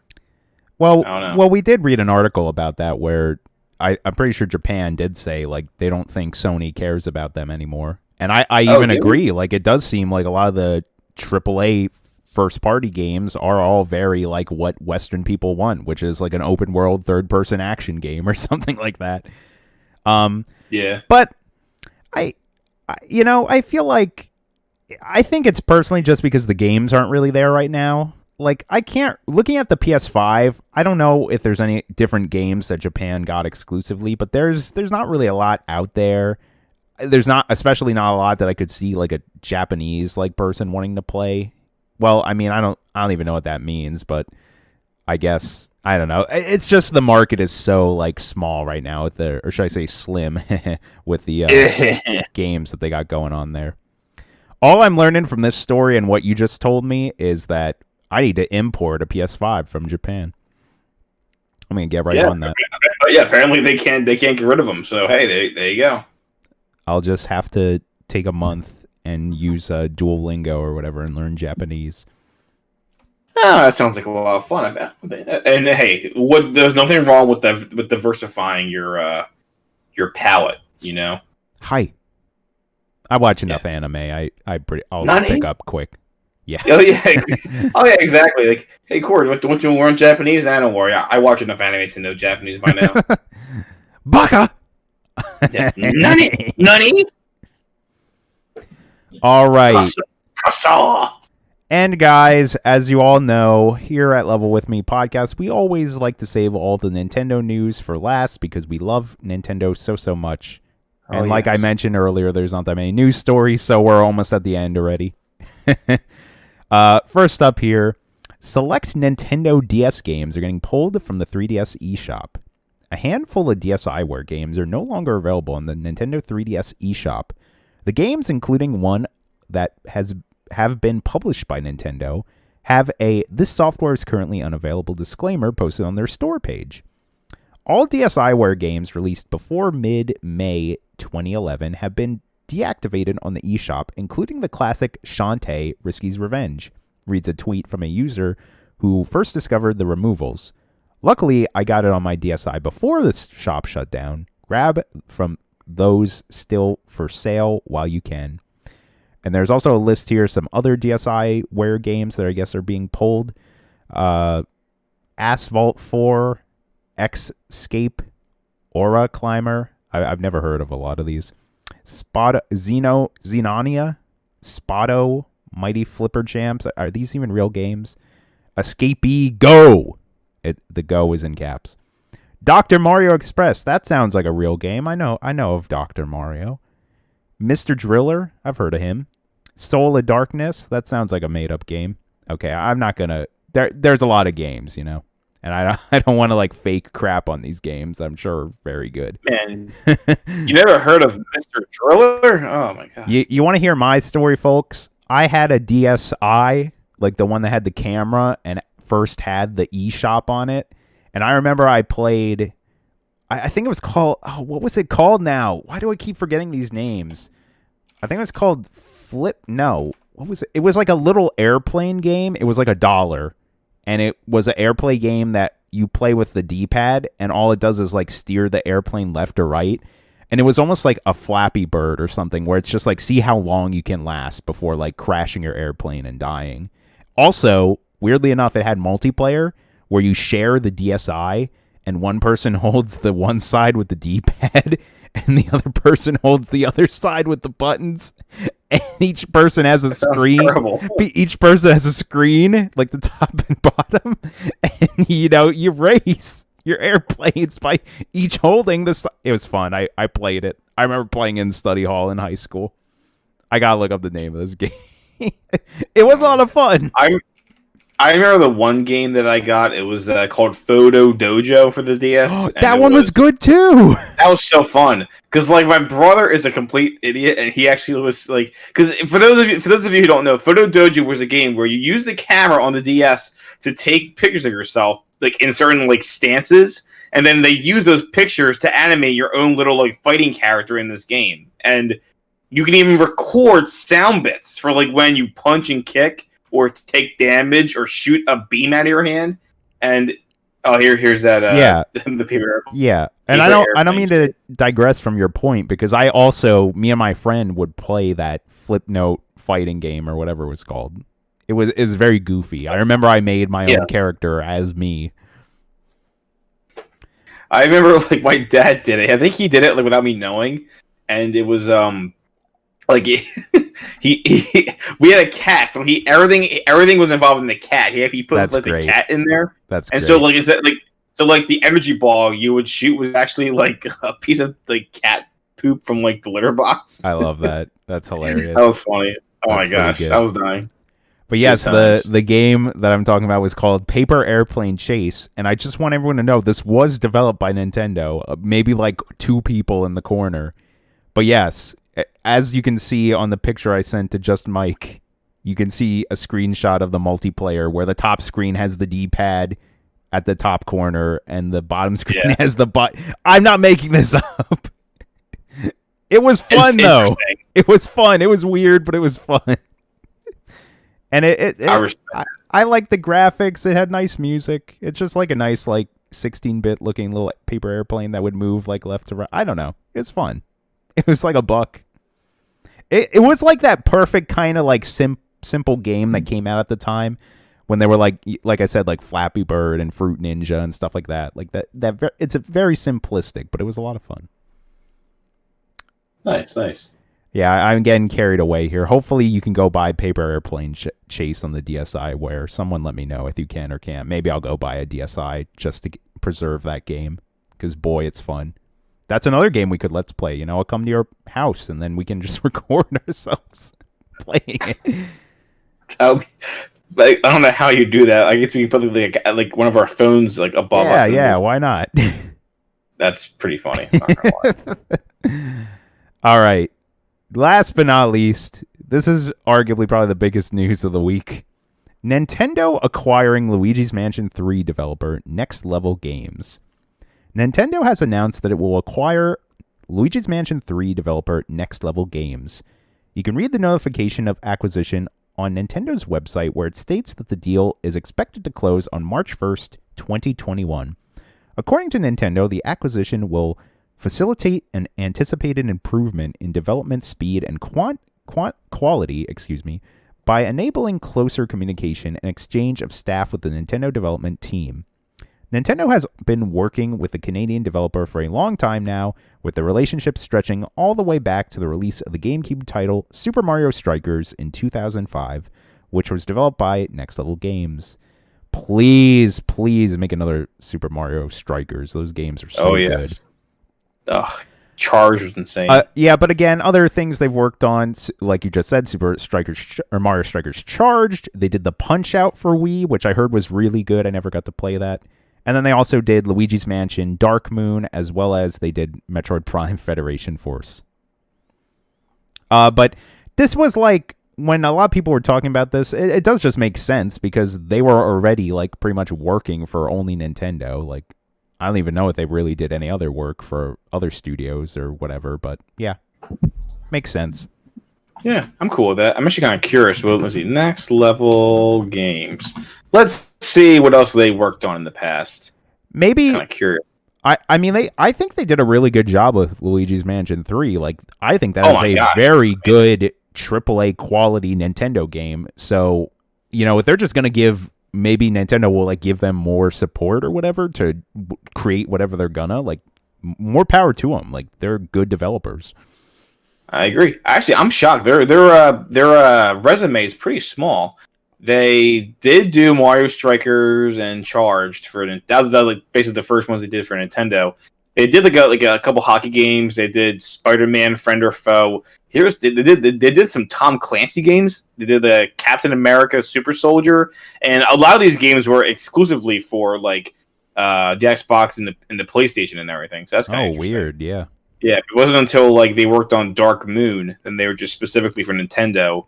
Well, we did read an article about that where I'm pretty sure Japan did say like they don't think Sony cares about them anymore, and I even agree. Like it does seem like a lot of the AAA first party games are all very like what Western people want, which is like an open world third person action game or something like that. Yeah. But I feel like I think it's personally just because the games aren't really there right now. Like looking at the PS5, I don't know if there's any different games that Japan got exclusively, but there's not really a lot out there. There's especially not a lot that I could see like a Japanese like person wanting to play. Well, I mean, I don't even know what that means, but I guess I don't know. It's just the market is so like small right now or should I say slim with the games that they got going on there. All I'm learning from this story and what you just told me is that I need to import a PS5 from Japan. I'm gonna get right on that. Yeah, apparently they can't get rid of them. So hey, there you go. I'll just have to take a month and use Duolingo or whatever and learn Japanese. Oh, that sounds like a lot of fun. And hey, there's nothing wrong with diversifying your palette. You know. Hi. I watch enough anime. I'll pick up quick. Yeah. Oh yeah. Oh yeah. Exactly. Like, hey, Corey, don't you learn Japanese? I don't worry. I watch enough anime to know Japanese by now. Baka. Yeah. Nani? All right. Kasa. And guys, as you all know, here at Level With Me podcast, we always like to save all the Nintendo news for last because we love Nintendo so much. And like I mentioned earlier, there's not that many news stories, so we're almost at the end already. First up here, select Nintendo DS games are getting pulled from the 3DS eShop. A handful of DSiWare games are no longer available in the Nintendo 3DS eShop. The games, including one that have been published by Nintendo have a "this software is currently unavailable" disclaimer posted on their store page. All DSiWare games released before mid-May 2011 have been deactivated on the eShop, including the classic Shantae Risky's Revenge, reads a tweet from a user who first discovered the removals. Luckily, I got it on my DSi before the shop shut down. Grab from those still for sale while you can. And there's also a list here, some other DSiWare games that I guess are being pulled. Asphalt 4, Xscape, Aura Climber. I've never heard of a lot of these. Xenonia, Spotto, Mighty Flipper Champs. Are these even real games? Escapee Go. The Go is in caps. Dr. Mario Express. That sounds like a real game. I know of Dr. Mario. Mr. Driller. I've heard of him. Soul of Darkness. That sounds like a made-up game. Okay, I'm not gonna. There's a lot of games, you know. And I don't want to like fake crap on these games. I'm sure are very good. Man, you never heard of Mr. Driller? Oh my god. You want to hear my story, folks? I had a DSi, like the one that had the camera and first had the eShop on it. And I remember I played, I think it was called, what was it called now? Why do I keep forgetting these names? I think it was called what was it? It was like a little airplane game. It was like $1. And it was an airplane game that you play with the D-pad, and all it does is like steer the airplane left or right. And it was almost like a Flappy Bird or something, where it's just like, see how long you can last before like crashing your airplane and dying. Also, weirdly enough, it had multiplayer where you share the DSi, and one person holds the one side with the D-pad, and the other person holds the other side with the buttons. And each person has a screen. Each person has a screen, like the top and bottom. And, you race your airplanes by each holding this. It was fun. I played it. I remember playing in study hall in high school. I got to look up the name of this game. It was a lot of fun. I remember the one game that I got. It was called Photo Dojo for the DS. That one was good too. That was so fun because like my brother is a complete idiot, and he actually was like, because for those of you who don't know, Photo Dojo was a game where you use the camera on the DS to take pictures of yourself, like in certain like stances, and then they use those pictures to animate your own little like fighting character in this game, and you can even record sound bits for like when you punch and kick, or take damage, or shoot a beam out of your hand. And here's that. The paper. Yeah, and I don't mean to digress from your point, because me and my friend would play that Flipnote fighting game or whatever it was called. It was very goofy. I remember I made my own character as me. I remember like my dad did it. I think he did it like without me knowing, and it was like we had a cat, so everything was involved in the cat. He put like the cat in there. That's and great. So like is that like the energy ball you would shoot was actually like a piece of like cat poop from like the litter box. I love that. That's hilarious. That was funny. Oh my gosh, I was dying. But yes, the game that I'm talking about was called Paper Airplane Chase, and I just want everyone to know this was developed by Nintendo. Maybe like 2 people in the corner. But yes, as you can see on the picture I sent to Just Mike, you can see a screenshot of the multiplayer where the top screen has the D-pad at the top corner and the bottom screen has the button. I'm not making this up. It was fun, though. It was fun. It was weird, but it was fun. And I like the graphics. It had nice music. It's just like a nice, like 16-bit looking little paper airplane that would move like left to right. I don't know. It was fun. It was like a buck. It was like that perfect kind of like simple game that came out at the time when they were like I said, like Flappy Bird and Fruit Ninja and stuff like that. Like that. It's a very simplistic, but it was a lot of fun. Nice. Yeah, I'm getting carried away here. Hopefully you can go buy Paper Airplane Chase on the DSi, where someone let me know if you can or can't. Maybe I'll go buy a DSi just to preserve that game, because boy, it's fun. That's another game we could let's play. I'll come to your house and then we can just record ourselves playing it. I don't know how you do that. I guess we can put like one of our phones like above us. Yeah, why not? That's pretty funny. Not gonna lie. All right. Last but not least, This is arguably probably the biggest news of the week. Nintendo acquiring Luigi's Mansion 3 developer Next Level Games. Nintendo has announced that it will acquire Luigi's Mansion 3 developer Next Level Games. You can read the notification of acquisition on Nintendo's website, where it states that the deal is expected to close on March 1st, 2021. According to Nintendo, the acquisition will facilitate an anticipated improvement in development speed and quality, by enabling closer communication and exchange of staff with the Nintendo development team. Nintendo has been working with the Canadian developer for a long time now, with the relationship stretching all the way back to the release of the GameCube title Super Mario Strikers in 2005, which was developed by Next Level Games. Please make another Super Mario Strikers. Those games are so good. Ugh, Charge was insane. Yeah, but again, other things they've worked on, like you just said, Mario Strikers Charged. They did the Punch-Out for Wii, which I heard was really good. I never got to play that. And then they also did Luigi's Mansion Dark Moon, as well as they did Metroid Prime Federation Force. But this was like, when a lot of people were talking about this, it does just make sense, because they were already like pretty much working for only Nintendo. Like, I don't even know if they really did any other work for other studios or whatever, but yeah, makes sense. Yeah, I'm cool with that. I'm actually kind of curious. Well, let's see. Next Level Games. Let's see what else they worked on in the past. Maybe. Kind of curious. I think they did a really good job with Luigi's Mansion 3. Like, I think that is a very good AAA quality Nintendo game. So, if they're just going to give, maybe Nintendo will like give them more support or whatever to create whatever they're gonna, like, more power to them. Like, they're good developers. I agree. Actually, I'm shocked. Their resume is pretty small. They did do Mario Strikers and Charged that was like basically the first ones they did for Nintendo. They did like a couple hockey games. They did Spider-Man: Friend or Foe. They did some Tom Clancy games. They did the Captain America: Super Soldier, and a lot of these games were exclusively for like the Xbox and the PlayStation and everything. So that's kind of weird. Yeah. Yeah, it wasn't until like they worked on Dark Moon, then they were just specifically for Nintendo,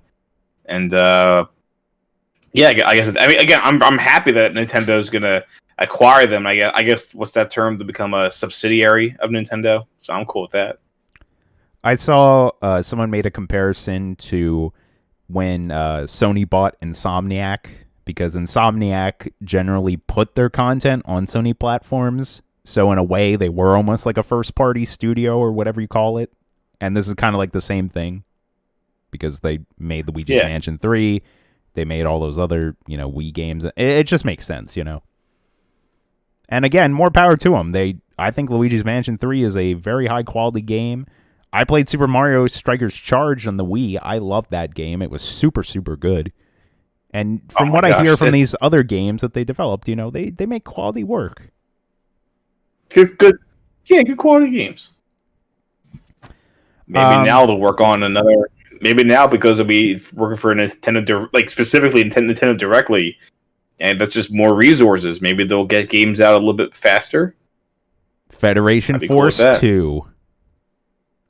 and yeah, I guess. Again, I'm happy that Nintendo's gonna acquire them. I guess what's that term, to become a subsidiary of Nintendo? So I'm cool with that. I saw someone made a comparison to when Sony bought Insomniac, because Insomniac generally put their content on Sony platforms. So in a way, they were almost like a first-party studio or whatever you call it. And this is kind of like the same thing, because they made Luigi's Mansion 3. They made all those other, Wii games. It just makes sense, And again, more power to them. I think Luigi's Mansion 3 is a very high-quality game. I played Super Mario Strikers Charged on the Wii. I loved that game. It was super, super good. And from what I hear from these other games that they developed, they make quality work. Good quality games. Maybe now they'll work on another. Maybe now, because they'll be working for Nintendo, like specifically Nintendo directly, and that's just more resources. Maybe they'll get games out a little bit faster. Federation Force 2.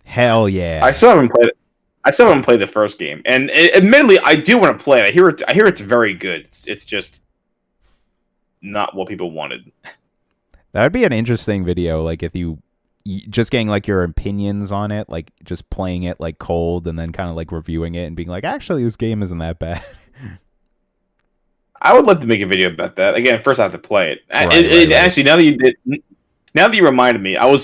Hell yeah! I still haven't played it. I still haven't played the first game, and admittedly, I do want to play it. I hear it's very good. It's just not what people wanted. That would be an interesting video, like if you just getting like your opinions on it, like just playing it like cold and then kind of like reviewing it and being like, actually, this game isn't that bad. I would love to make a video about that. Again, first I have to play it. Right. Actually, now that you reminded me, I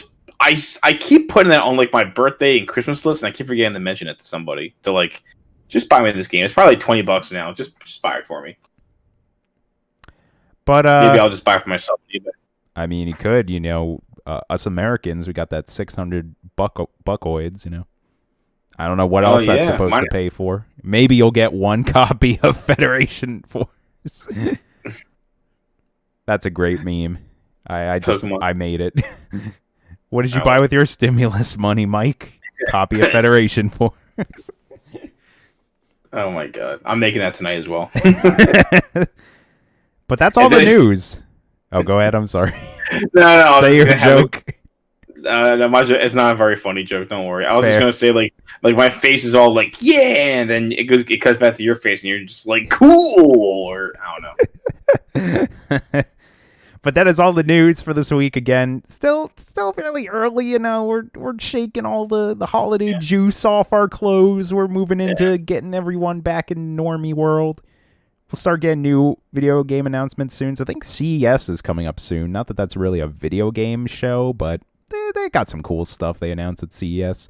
keep putting that on like my birthday and Christmas list, and I keep forgetting to mention it to somebody to like just buy me this game. It's probably like $20 now. Just buy it for me. But maybe I'll just buy it for myself. I mean, you could, us Americans, we got that 600 buckoids, I don't know what else that's supposed to pay for. Maybe you'll get one copy of Federation Force. That's a great meme. I made it. What did you buy with your stimulus money, Mike? Copy of Federation Force. Oh my god. I'm making that tonight as well. But that's all the news. Oh, go ahead. I'm sorry. No. Say your joke. It's not a very funny joke. Don't worry. I was Fair. just gonna say like my face is all like yeah, and then it cuts back to your face, and you're just like cool, or I don't know. But that is all the news for this week. Again, still fairly early. You know, we're shaking all the holiday juice off our clothes. We're moving into getting everyone back in normie world. We'll start getting new video game announcements soon. So I think CES is coming up soon. Not that that's really a video game show, but they got some cool stuff they announced at CES.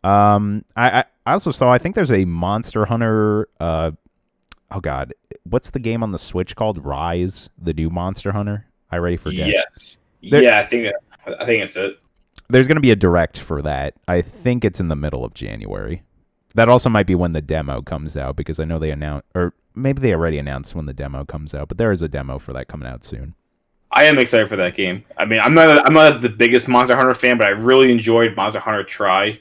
I also saw, I think there's a Monster Hunter, oh god, what's the game on the Switch called? Rise, the new Monster Hunter? I already forget. Yes. Yeah, I think it's it. There's going to be a direct for that. I think it's in the middle of January. That also might be when the demo comes out, because I know they announced, or maybe they already announced when the demo comes out, but there is a demo for that coming out soon. I am excited for that game. I mean, I'm not the biggest Monster Hunter fan, but I really enjoyed Monster Hunter Tri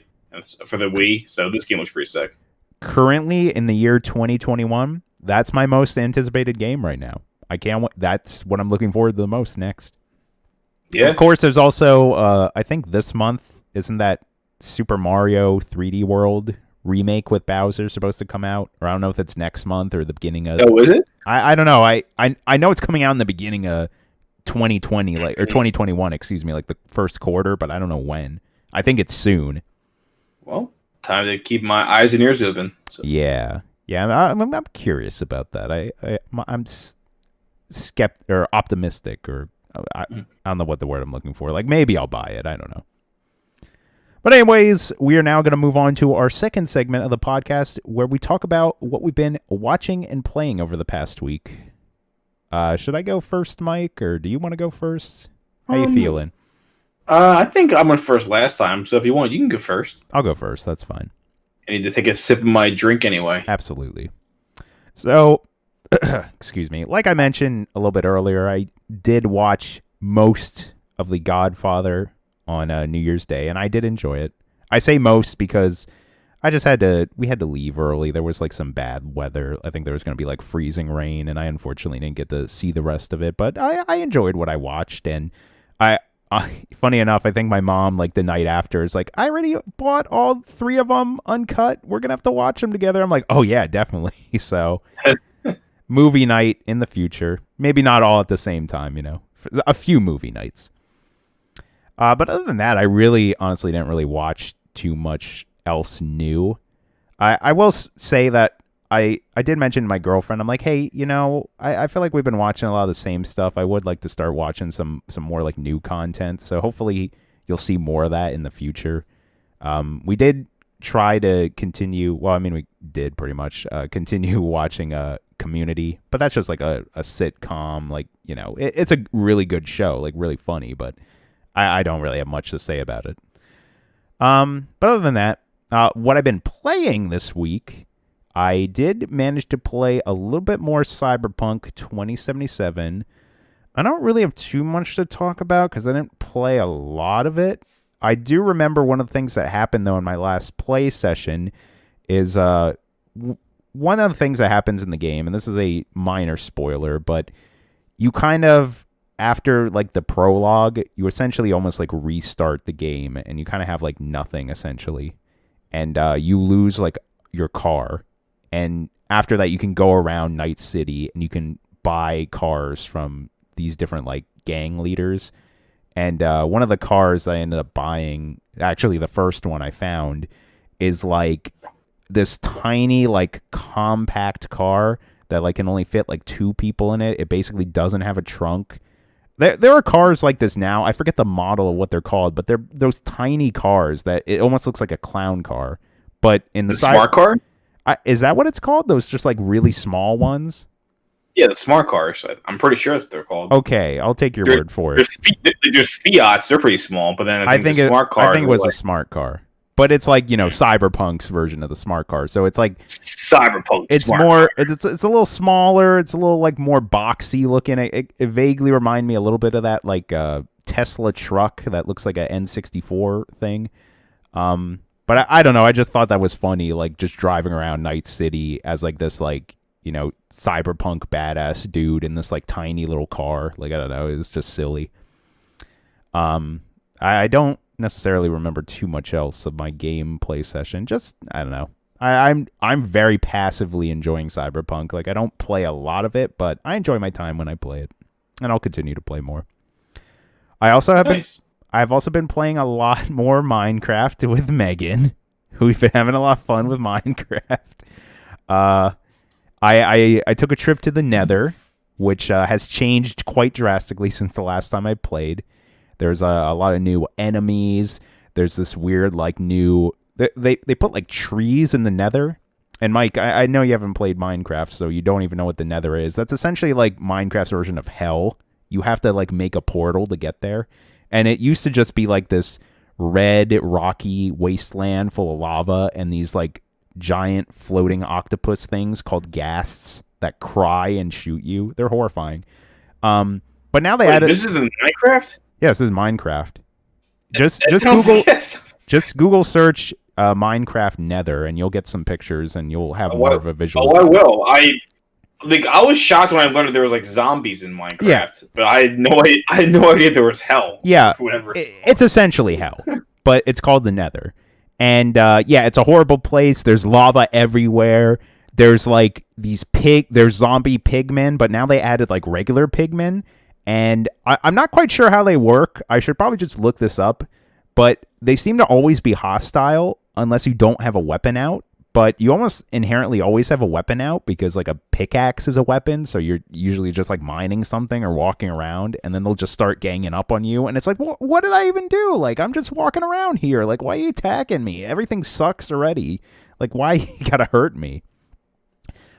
for the Wii, so this game looks pretty sick. Currently, in the year 2021, that's my most anticipated game right now. I can't wait. That's what I'm looking forward to the most next. Yeah. Of course, there's also, I think this month, isn't that Super Mario 3D World remake with Bowser supposed to come out? Or I don't know if it's next month or the beginning of... Oh, is it? I don't know. I know it's coming out in the beginning of 2020, or 2021, excuse me, like the first quarter, but I don't know when. I think it's soon. Well, time to keep my eyes and ears open. So. Yeah. I'm curious about that. I'm optimistic, or I don't know what the word I'm looking for. Like, maybe I'll buy it. I don't know. But anyways, we are now going to move on to our second segment of the podcast, where we talk about what we've been watching and playing over the past week. Should I go first, Mike, or do you want to go first? How you feeling? I think I went first last time, so if you want, you can go first. I'll go first. That's fine. I need to take a sip of my drink anyway. Absolutely. So, excuse me. Like I mentioned a little bit earlier, I did watch most of The Godfather on New Year's Day, and I did enjoy it. I say most because we had to leave early. There was like some bad weather. I think there was going to be like freezing rain, and I unfortunately didn't get to see the rest of it, but I enjoyed what I watched. And funny enough, I think my mom, like the night after, is like, I already bought all 3 of them uncut. We're going to have to watch them together. I'm like, oh yeah, definitely. So movie night in the future, maybe not all at the same time, a few movie nights. But other than that, I really honestly didn't really watch too much else new. I will say that I did mention to my girlfriend, I'm like, hey, I feel like we've been watching a lot of the same stuff. I would like to start watching some more like new content. So hopefully you'll see more of that in the future. We did try to continue. Well, I mean, we did pretty much continue watching Community, but that's just like a sitcom. Like, it's a really good show, like really funny, but I don't really have much to say about it. But other than that, what I've been playing this week, I did manage to play a little bit more Cyberpunk 2077. I don't really have too much to talk about because I didn't play a lot of it. I do remember one of the things that happened, though, in my last play session is one of the things that happens in the game, and this is a minor spoiler, but you kind of, after like the prologue, you essentially almost like restart the game, and you kind of have like nothing essentially, and you lose like your car. And after that, you can go around Night City and you can buy cars from these different like gang leaders. And one of the cars that I ended up buying, actually the first one I found, is like this tiny like compact car that like can only fit like 2 people in it. It basically doesn't have a trunk. There are cars like this now. I forget the model of what they're called, but they're those tiny cars that it almost looks like a clown car. But in the smart car? Is that what it's called? Those just like really small ones? Yeah, the smart cars. I'm pretty sure that's what they're called. Okay, I'll take your word for it. There's Fiats. They're pretty small, but then I think smart cars. I think it was a smart car. But it's like, Cyberpunk's version of the smart car. So it's like Cyberpunk. It's more. It's a little smaller. It's a little like more boxy looking. It vaguely remind me a little bit of that like Tesla truck that looks like a N64 thing. But I don't know. I just thought that was funny, like just driving around Night City as like this like cyberpunk badass dude in this like tiny little car. Like I don't know. It's just silly. I don't necessarily remember too much else of my gameplay session. Just I don't know. I'm very passively enjoying Cyberpunk. Like I don't play a lot of it, but I enjoy my time when I play it, and I'll continue to play more. I also have Nice. I've also been playing a lot more Minecraft with Megan. We've been having a lot of fun with Minecraft. I took a trip to the Nether, which has changed quite drastically since the last time I played. There's a lot of new enemies. There's this weird like new they put like trees in the Nether. And Mike, I know you haven't played Minecraft, so you don't even know what the Nether is. That's essentially like Minecraft's version of hell. You have to like make a portal to get there. And it used to just be like this red rocky wasteland full of lava and these like giant floating octopus things called ghasts that cry and shoot you. They're horrifying. But now they added. This is in Minecraft. Yes, this is Minecraft. Just sounds- Google yes. just Google search Minecraft Nether and you'll get some pictures and you'll have more of a visual. Oh, I will. I was shocked when I learned that there was like zombies in Minecraft. Yeah. But I had no idea there was hell. Yeah, Whatever. it's essentially hell, but it's called the Nether. And yeah, it's a horrible place. There's lava everywhere. There's like there's zombie pigmen, but now they added like regular pigmen. And I'm not quite sure how they work. I should probably just look this up. But they seem to always be hostile unless you don't have a weapon out. But you almost inherently always have a weapon out because like a pickaxe is a weapon. So you're usually just like mining something or walking around. And then they'll just start ganging up on you. And it's like, what did I even do? Like, I'm just walking around here. Like, why are you attacking me? Everything sucks already. Like, why you gotta hurt me?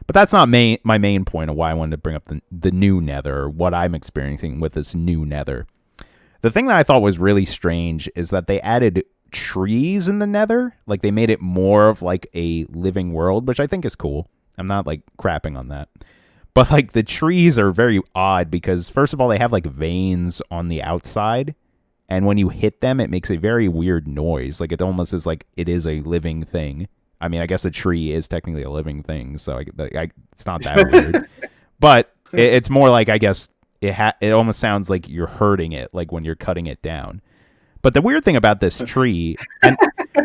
But that's not my main point of why I wanted to bring up the new Nether, or what I'm experiencing with this new Nether. The thing that I thought was really strange is that they added trees in the Nether. Like, they made it more of, like, a living world, which I think is cool. I'm not, like, crapping on that. But, like, the trees are very odd because, first of all, they have, like, veins on the outside. And when you hit them, it makes a very weird noise. Like, it almost is like it is a living thing. I mean, I guess a tree is technically a living thing, so it's not that weird. But it's more like, I guess, it almost sounds like you're hurting it, like when you're cutting it down. But the weird thing about this tree, and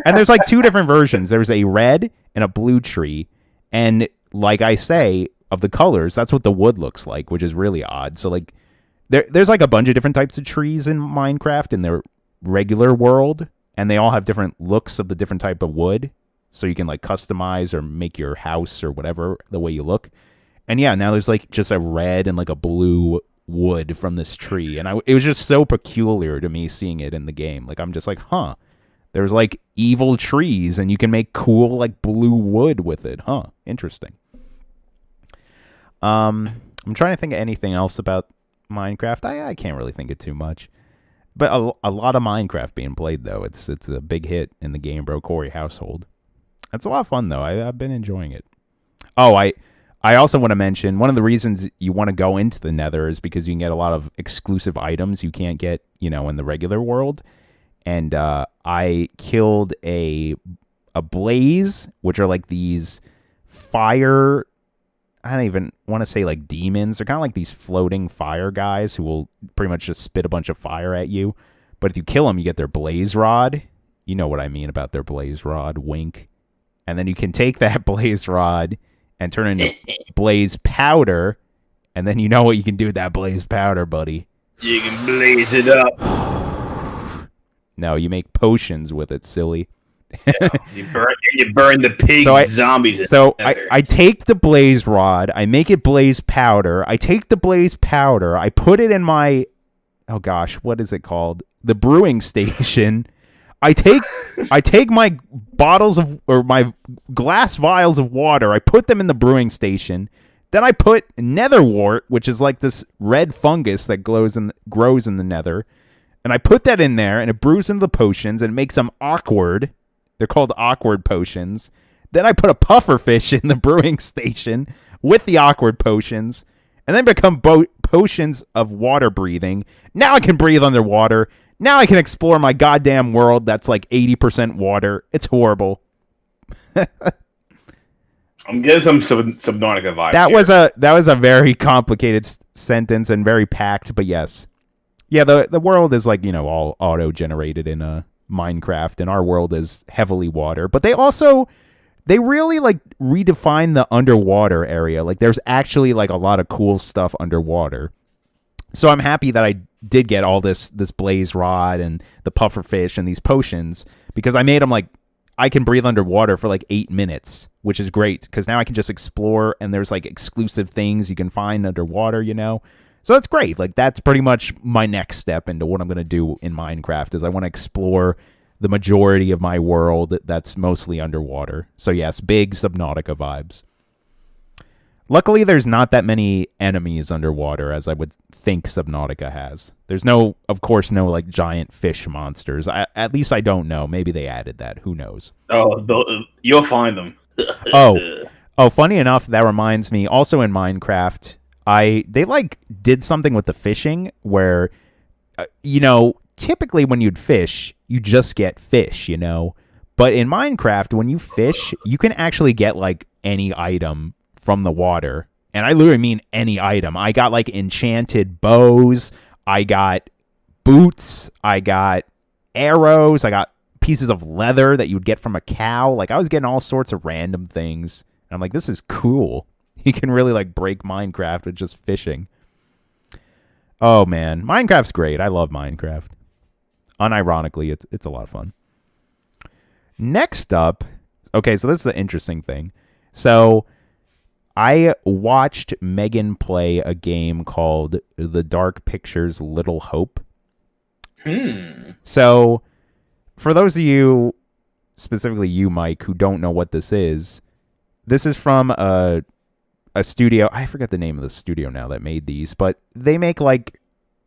there's like two different versions. There's a red and a blue tree, and like I say, of the colors, that's what the wood looks like, which is really odd. So like, there's like a bunch of different types of trees in Minecraft in their regular world, and they all have different looks of the different type of wood. So you can like customize or make your house or whatever the way you look. And yeah, now there's like just a red and like a blue wood from this tree. And it was just so peculiar to me seeing it in the game. Like, I'm just like, huh, there's like evil trees and you can make cool like blue wood with it. Huh. Interesting. I'm trying to think of anything else about Minecraft. I can't really think of too much. But a lot of Minecraft being played, though. It's a big hit in the Game Bro Corey household. It's a lot of fun, though. I've been enjoying it. Oh, I also want to mention, one of the reasons you want to go into the Nether is because you can get a lot of exclusive items you can't get, in the regular world. And I killed a blaze, which are like these fire... I don't even want to say like demons. They're kind of like these floating fire guys who will pretty much just spit a bunch of fire at you. But if you kill them, you get their blaze rod. You know what I mean about their blaze rod. Wink. And then you can take that blaze rod and turn it into blaze powder. And then you know what you can do with that blaze powder, buddy. You can blaze it up. No, you make potions with it, silly. Yeah, you burn the pig zombies. So I take the blaze rod, I make it blaze powder. I take the blaze powder, I put it in my, oh gosh, what is it called? The brewing station. I take my bottles of, or my glass vials of water, I put them in the brewing station. Then I put netherwort, which is like this red fungus that grows in the nether. And I put that in there and it brews into the potions and it makes them awkward. They're called awkward potions. Then I put a puffer fish in the brewing station with the awkward potions. And then become potions of water breathing. Now I can breathe underwater. Now I can explore my goddamn world that's like 80% water. It's horrible. I'm getting some Subnautica vibes. That was a very complicated sentence and very packed, but yes. Yeah, the world is like, all auto-generated in a Minecraft, and our world is heavily water. But they really like redefine the underwater area. Like there's actually like a lot of cool stuff underwater. So I'm happy that I did get all this blaze rod and the puffer fish and these potions, because I made them like I can breathe underwater for like 8 minutes, which is great because now I can just explore, and there's like exclusive things you can find underwater, So that's great. Like that's pretty much my next step into what I'm going to do in Minecraft is I want to explore the majority of my world that's mostly underwater. So yes, big Subnautica vibes. Luckily, there's not that many enemies underwater as I would think Subnautica has. There's of course, no like giant fish monsters. At least I don't know. Maybe they added that. Who knows? Oh, you'll find them. Oh, funny enough, that reminds me. Also in Minecraft, they like did something with the fishing where, typically when you'd fish, you just get fish, But in Minecraft, when you fish, you can actually get like any item from the water. And I literally mean any item. I got like enchanted bows. I got boots. I got arrows. I got pieces of leather that you would get from a cow. Like I was getting all sorts of random things. And I'm like, this is cool. You can really like break Minecraft with just fishing. Oh man, Minecraft's great. I love Minecraft. Unironically, it's a lot of fun. Next up, okay, so this is an interesting thing. So I watched Megan play a game called The Dark Pictures Little Hope. So for those of you, specifically you, Mike, who don't know what this is from a studio. I forget the name of the studio now that made these, but they make like,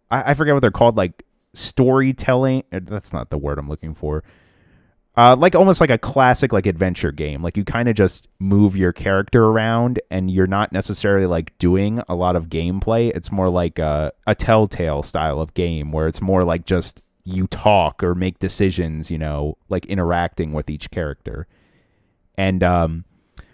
I forget what they're called, like storytelling. That's not the word I'm looking for. Like almost like a classic like adventure game. Like you kind of just move your character around and you're not necessarily like doing a lot of gameplay. It's more like a Telltale style of game where it's more like just you talk or make decisions, like interacting with each character. And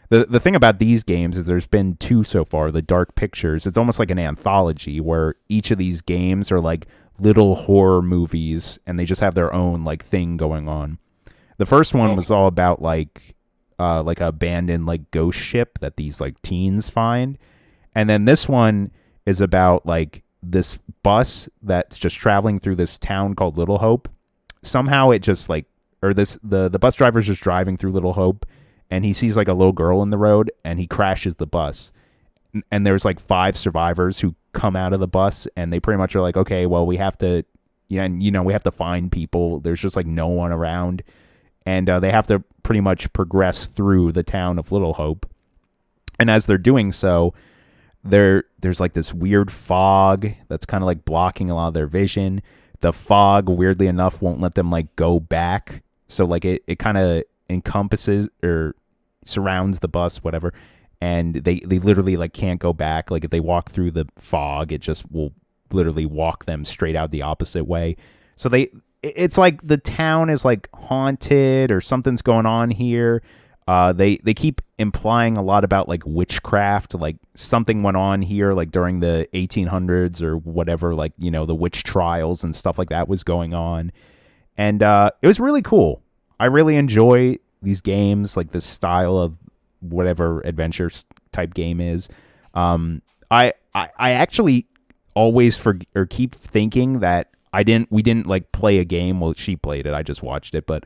the thing about these games is there's been 2 so far, the Dark Pictures. It's almost like an anthology where each of these games are like little horror movies and they just have their own like thing going on. The first one was all about like a abandoned like ghost ship that these like teens find. And then this one is about like this bus that's just traveling through this town called Little Hope. Somehow it just like, or the bus driver's just driving through Little Hope and he sees like a little girl in the road and he crashes the bus. And there's like 5 survivors who come out of the bus and they pretty much are like, okay, well we have to, we have to find people. There's just like no one around. And they have to pretty much progress through the town of Little Hope. And as they're doing so, there's like this weird fog that's kind of like blocking a lot of their vision. The fog, weirdly enough, won't let them like go back. So like it kind of encompasses or surrounds the bus, whatever. And they literally like can't go back. Like if they walk through the fog, it just will literally walk them straight out the opposite way. So it's like the town is like haunted or something's going on here. They keep implying a lot about like witchcraft, like something went on here like during the 1800s or whatever, like, the witch trials and stuff like that was going on. And it was really cool. I really enjoy these games, like this style of whatever adventure type game is. I actually always keep thinking that we didn't like play a game. Well, she played it. I just watched it, but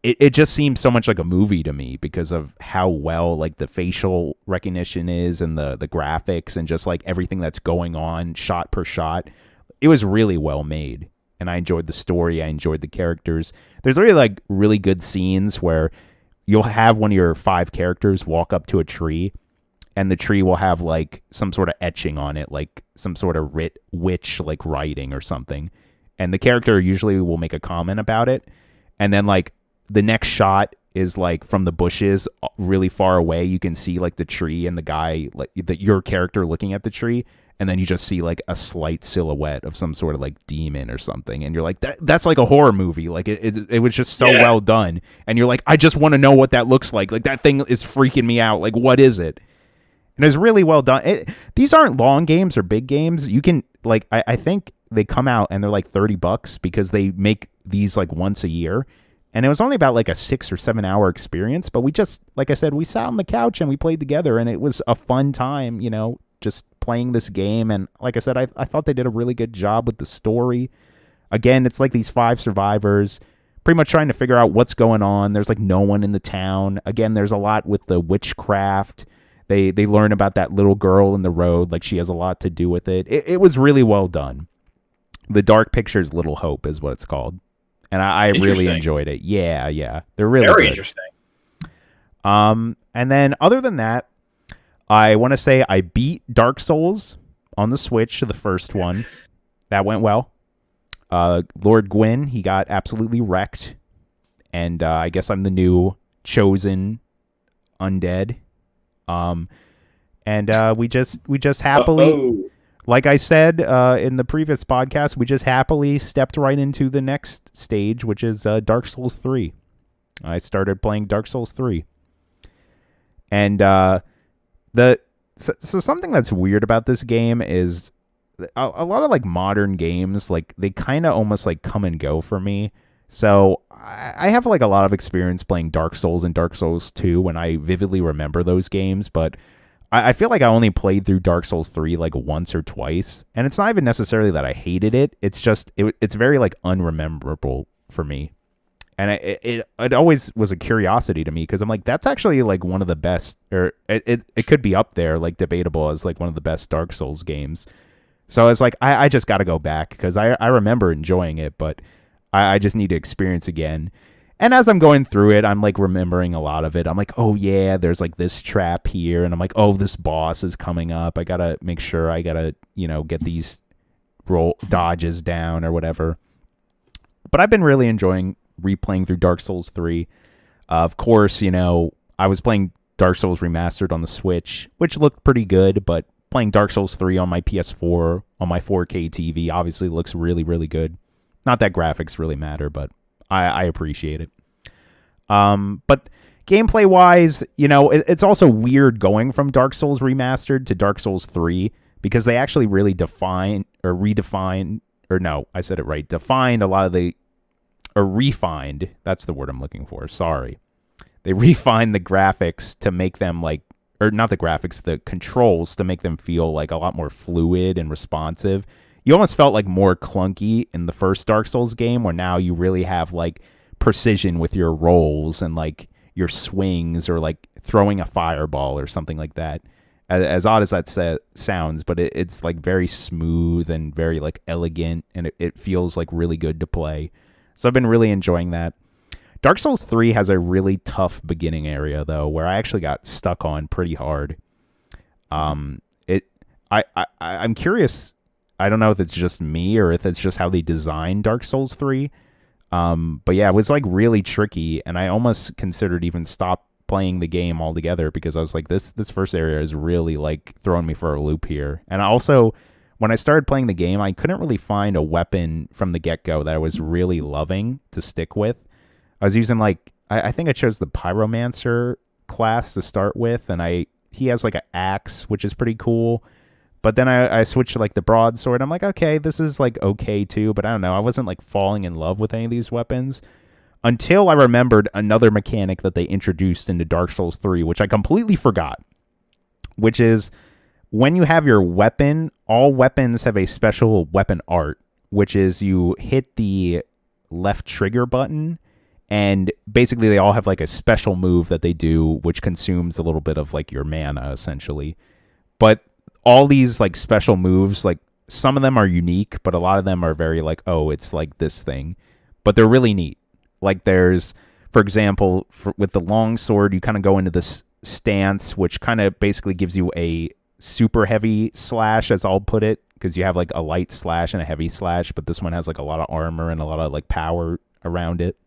it just seems so much like a movie to me because of how well like the facial recognition is and the graphics and just like everything that's going on shot per shot. It was really well made and I enjoyed the story. I enjoyed the characters. There's really like really good scenes where you'll have one of your 5 characters walk up to a tree and the tree will have like some sort of etching on it, like some sort of witch like writing or something. And the character usually will make a comment about it. And then like the next shot is like from the bushes really far away. You can see like the tree and the guy, like your character looking at the tree. And then you just see like a slight silhouette of some sort of like demon or something. And you're like, that's like a horror movie. Like it was just so well done. And you're like, I just want to know what that looks like. Like that thing is freaking me out. Like, what is it? And it's really well done. These aren't long games or big games. You can like, I think they come out and they're like $30 because they make these like once a year. And it was only about like a 6 or 7 hour experience, but we just, like I said, we sat on the couch and we played together, and it was a fun time, just playing this game. And like I said, I thought they did a really good job with the story. Again, it's like these 5 survivors pretty much trying to figure out what's going on. There's like no one in the town. Again, there's a lot with the witchcraft. They learn about that little girl in the road, like she has a lot to do with it. It was really well done. The Dark Pictures Little Hope is what it's called. And I really enjoyed it. Yeah. They're really very good. Interesting. And then other than that, I want to say I beat Dark Souls on the Switch, the first one. That went well. Lord Gwyn, he got absolutely wrecked. And I guess I'm the new chosen undead. And we just happily... Like I said in the previous podcast, we just happily stepped right into the next stage, which is Dark Souls 3. I started playing Dark Souls 3. And so something that's weird about this game is a lot of like modern games, like they kind of almost like come and go for me. So I have like a lot of experience playing Dark Souls and Dark Souls 2 when I vividly remember those games, but I feel like I only played through Dark Souls 3 like once or twice, and it's not even necessarily that I hated it. It's just it's very like unrememberable for me, and it always was a curiosity to me because I'm like, that's actually like one of the best, or it could be up there like debatable as like one of the best Dark Souls games. So I was like, I just got to go back because I remember enjoying it, but I just need to experience again. And as I'm going through it, I'm like remembering a lot of it. I'm like, oh yeah, there's like this trap here. And I'm like, oh, this boss is coming up. I got to make sure I got to, get these dodges down or whatever. But I've been really enjoying replaying through Dark Souls 3. Of course, I was playing Dark Souls Remastered on the Switch, which looked pretty good. But playing Dark Souls 3 on my PS4, on my 4K TV, obviously looks really, really good. Not that graphics really matter, but I appreciate it. But gameplay wise, it's also weird going from Dark Souls Remastered to Dark Souls 3 because they actually really defined a lot of the, or refined, that's the word I'm looking for, sorry. They refined the graphics to make them like, or not the graphics, the controls to make them feel like a lot more fluid and responsive. You almost felt like more clunky in the first Dark Souls game, where now you really have like precision with your rolls and like your swings, or like throwing a fireball or something like that. As odd as that sounds, but it's like very smooth and very like elegant, and it feels like really good to play. So I've been really enjoying that. Dark Souls 3 has a really tough beginning area though, where I actually got stuck on pretty hard. I'm curious. I don't know if it's just me or if it's just how they designed Dark Souls 3. But yeah, it was like really tricky, and I almost considered even stop playing the game altogether because I was like, this first area is really like throwing me for a loop here. And also, when I started playing the game, I couldn't really find a weapon from the get-go that I was really loving to stick with. I was using like, I think I chose the Pyromancer class to start with, and he has like an axe, which is pretty cool. But then I switched to like the broadsword. I'm like, okay, this is like okay too, but I don't know. I wasn't like falling in love with any of these weapons until I remembered another mechanic that they introduced into Dark Souls 3, which I completely forgot, which is when you have your weapon, all weapons have a special weapon art, which is you hit the left trigger button, and basically they all have like a special move that they do, which consumes a little bit of like your mana essentially. But all these like special moves, like some of them are unique, but a lot of them are very like, oh, it's like this thing, but they're really neat. Like there's, for example, with the long sword, you kind of go into this stance, which kind of basically gives you a super heavy slash, as I'll put it, because you have like a light slash and a heavy slash, but this one has like a lot of armor and a lot of like power around it.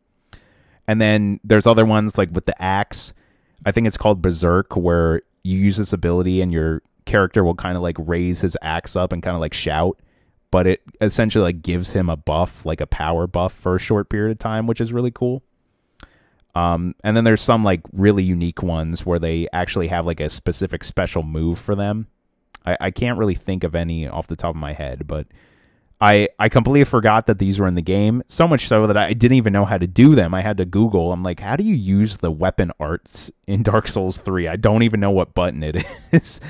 And then there's other ones like with the axe. I think it's called Berserk, where you use this ability and your character will kind of like raise his axe up and kind of like shout, but it essentially like gives him a buff, like a power buff for a short period of time, which is really cool. And then there's some like really unique ones where they actually have like a specific special move for them. I can't really think of any off the top of my head, but I completely forgot that these were in the game, so much so that I didn't even know how to do them. I had to Google. I'm like, how do you use the weapon arts in Dark Souls 3? I don't even know what button it is.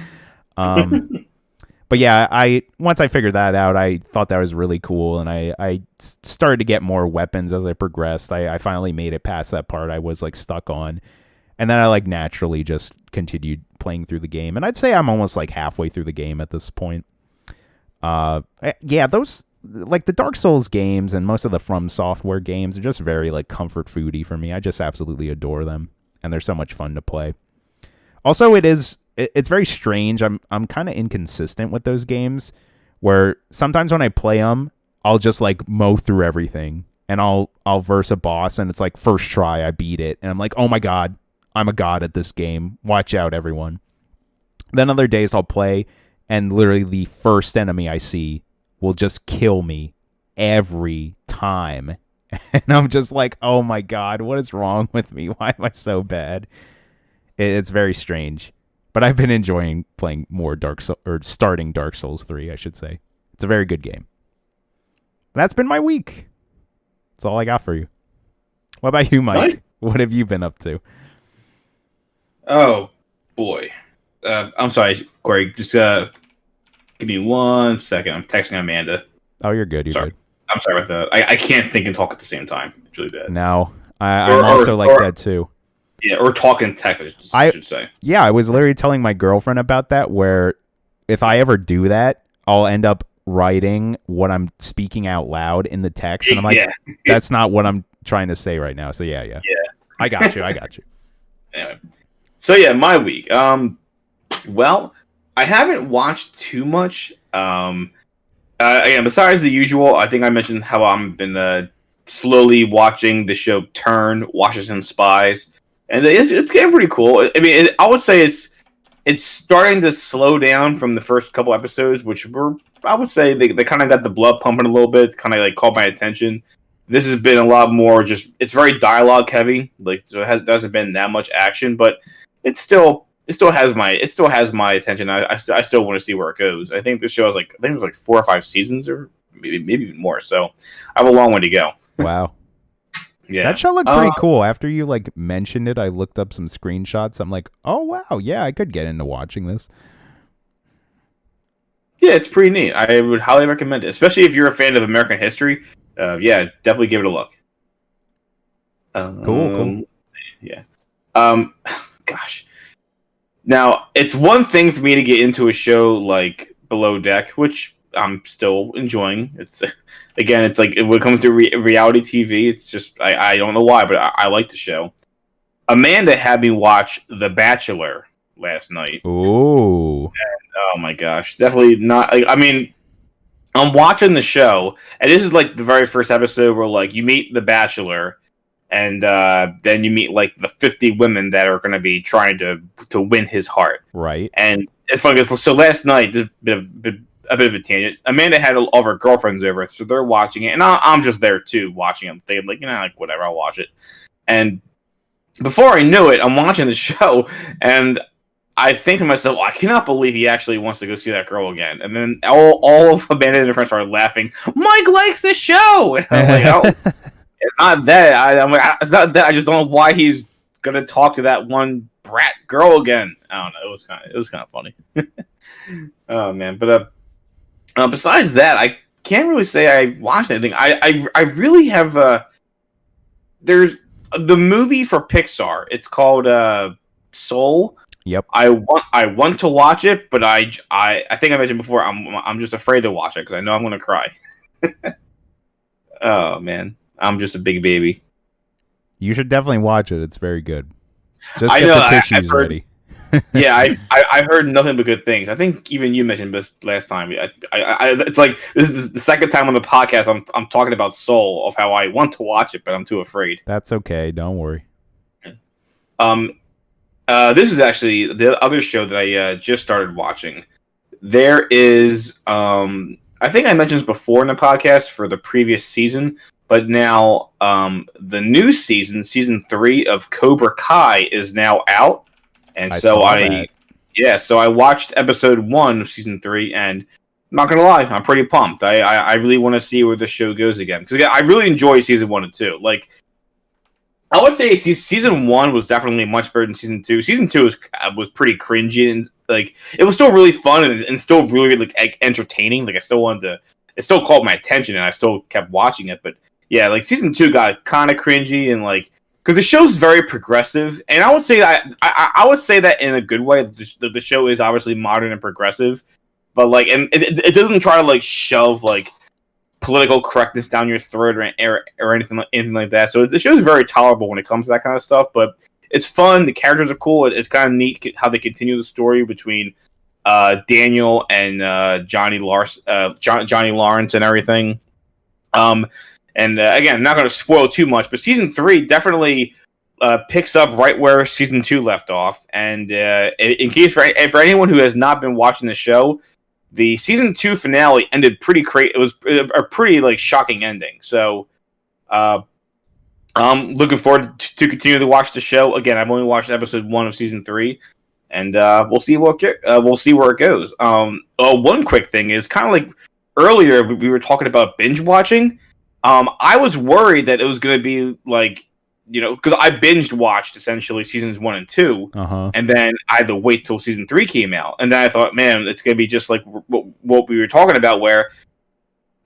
But yeah, once I figured that out, I thought that was really cool, and I started to get more weapons as I progressed. I finally made it past that part I was like stuck on, and then I like naturally just continued playing through the game, and I'd say I'm almost like halfway through the game at this point. Yeah, those like the Dark Souls games and most of the From Software games are just very like comfort foody for me. I just absolutely adore them, and they're so much fun to play. Also, it's very strange. I'm kind of inconsistent with those games, where sometimes when I play them, I'll just like mow through everything, and I'll verse a boss, and it's like first try I beat it, and I'm like, oh my god, I'm a god at this game. Watch out, everyone. Then other days I'll play, and literally the first enemy I see will just kill me every time. And I'm just like, oh my god, what is wrong with me? Why am I so bad? It's very strange. But I've been enjoying playing more starting Dark Souls 3, I should say. It's a very good game. That's been my week. That's all I got for you. What about you, Mike? Nice. What have you been up to? Oh, boy. I'm sorry, Corey. Just give me 1 second. I'm texting Amanda. Oh, you're good. You're good. I'm sorry about that. I can't think and talk at the same time. It's really bad. No, I'm also like that too. Yeah, or talk in text, I should say. Yeah, I was literally telling my girlfriend about that, where if I ever do that, I'll end up writing what I'm speaking out loud in the text. And I'm like, that's not what I'm trying to say right now. So yeah. I got you. Anyway. So yeah, my week. Well, I haven't watched too much. Again, besides the usual, I think I mentioned how I've been slowly watching the show Turn Washington Spies, and it's getting pretty cool. I mean, I would say it's starting to slow down from the first couple episodes, which I would say they kind of got the blood pumping a little bit, kind of like caught my attention. This has been a lot more it's very dialogue heavy, like so it hasn't been that much action, but it still has my attention. I still want to see where it goes. I think this show has it was like 4 or 5 seasons, or maybe even more. So I have a long way to go. Wow. Yeah, that show looked pretty cool. After you like mentioned it, I looked up some screenshots. I'm like, oh wow, yeah, I could get into watching this. Yeah, it's pretty neat. I would highly recommend it, especially if you're a fan of American history. Yeah, definitely give it a look. Cool. Yeah. Gosh. Now, it's one thing for me to get into a show like Below Deck, which I'm still enjoying. It's like when it comes to reality TV, it's just I don't know why, but I like the show. Amanda had me watch The Bachelor last night. Ooh. And, oh my gosh, definitely not. I mean, I'm watching the show, and this is like the very first episode where like you meet The Bachelor. And then you meet like the 50 women that are going to be trying to win his heart. Right. And it's funny. So last night, just a bit of a tangent. Amanda had all of her girlfriends over, so they're watching it, and I'm just there too, watching them. They're like, like whatever, I'll watch it. And before I knew it, I'm watching the show, and I think to myself, I cannot believe he actually wants to go see that girl again. And then all of Amanda and her friends started laughing. Mike likes the show, and I'm like, oh. It's not that. I'm like, it's not that. I just don't know why he's gonna talk to that one brat girl again. I don't know. It was kind of funny. Oh man, but besides that, I can't really say I watched anything. I really have. There's the movie for Pixar. It's called Soul. Yep. I want to watch it, but I think I mentioned before. I'm just afraid to watch it because I know I'm gonna cry. Oh man. I'm just a big baby. You should definitely watch it. It's very good. Just get the tissues ready. Yeah, I heard nothing but good things. I think even you mentioned this last time. It's like this is the second time on the podcast I'm talking about Soul, of how I want to watch it, but I'm too afraid. That's okay. Don't worry. This is actually the other show that I just started watching. There is I think I mentioned this before in the podcast for the previous season. But now, the new season 3 of Cobra Kai is now out, and so I watched episode 1 of season 3, and not gonna lie, I'm pretty pumped. I really want to see where the show goes again because I really enjoy season 1 and 2. Like, I would say season 1 was definitely much better than season 2. Season 2 was pretty cringy and like it was still really fun and still really like entertaining. Like it still caught my attention and I still kept watching it. But yeah, like season 2 got kind of cringy and like because the show's very progressive, and I would say that I would say that in a good way. The show is obviously modern and progressive, but like, and it doesn't try to like shove like political correctness down your throat or anything like that. So the show is very tolerable when it comes to that kind of stuff. But it's fun. The characters are cool. It's kind of neat how they continue the story between Daniel and Johnny Lawrence and everything. And again, I'm not going to spoil too much, but season 3 definitely picks up right where season 2 left off. And in case for anyone who has not been watching the show, the season 2 finale ended pretty crazy. It was a pretty like shocking ending. So I'm looking forward to continue to watch the show. Again, I've only watched episode 1 of season 3, and we'll see where it goes. One quick thing is kind of like earlier we were talking about binge watching. I was worried that it was going to be like, because I binged watched essentially seasons 1 and 2, and then I had to wait till season 3 came out, and then I thought, man, it's going to be just like what we were talking about, where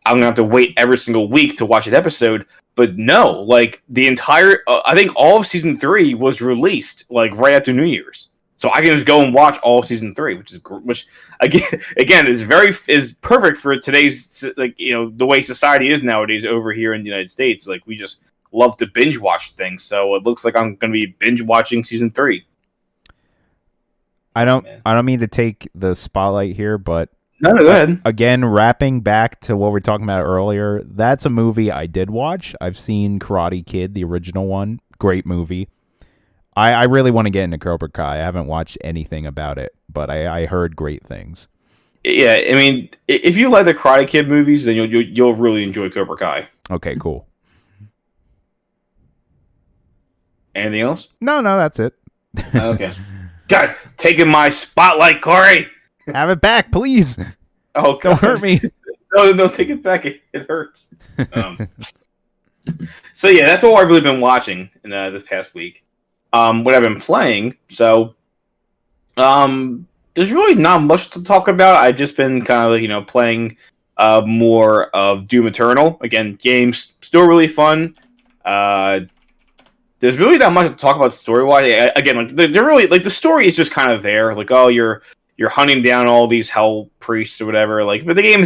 I'm going to have to wait every single week to watch an episode. But no, like the entire, I think all of season 3 was released like right after New Year's. So I can just go and watch all of season 3, which again is perfect for today's the way society is nowadays over here in the United States. Like we just love to binge watch things, so it looks like I'm going to be binge watching season 3. I don't mean to take the spotlight here, but no, go ahead. Again, wrapping back to what we were talking about earlier, that's a movie I did watch. I've seen Karate Kid, the original one, great movie. I really want to get into Cobra Kai. I haven't watched anything about it, but I heard great things. Yeah, I mean, if you like the Karate Kid movies, then you'll really enjoy Cobra Kai. Okay, cool. Anything else? No, that's it. Okay. God, taking my spotlight, Corey. Have it back, please. Oh, don't hurt me. No, take it back. It hurts. So yeah, that's all I've really been watching in this past week. What I've been playing. So, there's really not much to talk about. I've just been kind of playing more of Doom Eternal. Again, game's still really fun. There's really not much to talk about story-wise. Again, like they're really like the story is just kind of there. Like, oh, you're hunting down all these hell priests or whatever. Like, but the game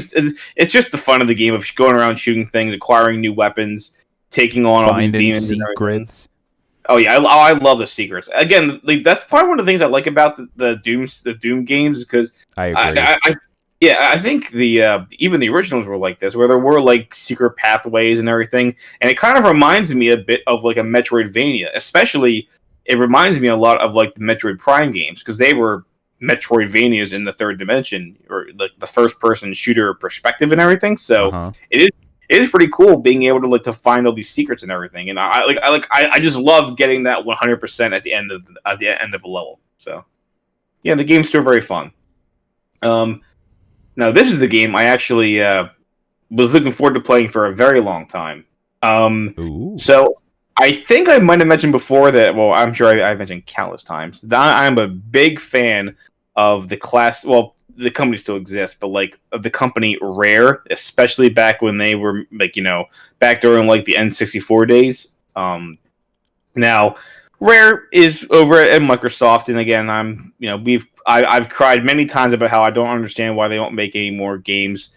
it's just the fun of the game of going around shooting things, acquiring new weapons, taking on all these demons, secrets. Oh yeah, I love the secrets. Again, like, that's probably one of the things I like about the Doom games, because I agree. I think the even the originals were like this, where there were like secret pathways and everything, and it kind of reminds me a bit of like a Metroidvania. Especially, it reminds me a lot of like the Metroid Prime games, because they were Metroidvanias in the third dimension, or like the first person shooter perspective and everything. So it is pretty cool being able to find all these secrets and everything. And I just love getting that 100% at the end of a level. So yeah, the game's still very fun. Now this is the game I actually was looking forward to playing for a very long time. So I think I might have mentioned before that. Well, I'm sure I've mentioned countless times that I'm a big fan of the class. Well, the company still exists, but like of the company Rare, especially back when they were back during like the N64 days. Now Rare is over at Microsoft, and again, I've cried many times about how I don't understand why they don't make any more games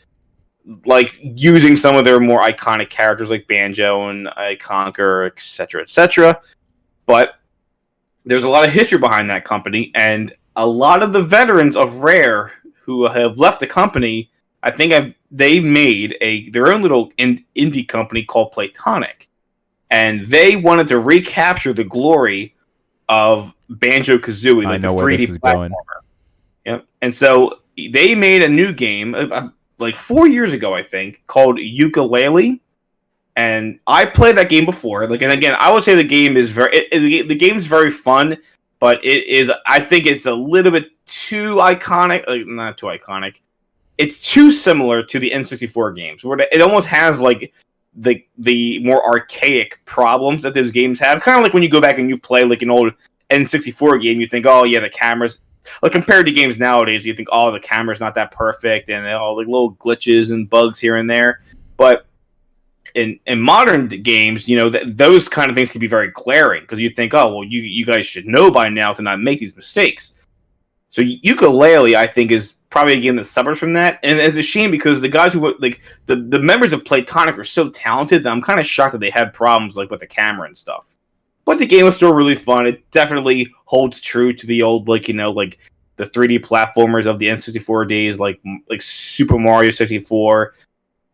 like using some of their more iconic characters like Banjo and Conker, etc. But there's a lot of history behind that company, and a lot of the veterans of Rare who have left the company, I think they made their own little indie company called Playtonic, and they wanted to recapture the glory of Banjo-Kazooie, like the 3D platformer. Yep. And so they made a new game like 4 years ago, I think, called Yooka-Laylee. And I played that game before. And again, I would say the game is the game's very fun, but I think it's a little bit too iconic. Not too iconic. it's too similar to the N64 games, where it almost has like the more archaic problems that those games have. Kind of like when you go back and you play like an old N64 game, you think, oh yeah, the cameras. Like compared to games nowadays, you think, oh, the camera's not that perfect, and all the little glitches and bugs here and there. But in modern games, you know, those kind of things can be very glaring because you think, oh, well, you guys should know by now to not make these mistakes. So Yooka-Laylee, I think, is probably a game that suffers from that, and it's a shame because the guys who like the members of Playtonic are so talented that I'm kind of shocked that they had problems like with the camera and stuff. But the game was still really fun. It definitely holds true to the old, like, you know, like the 3D platformers of the N64 days, like Super Mario 64,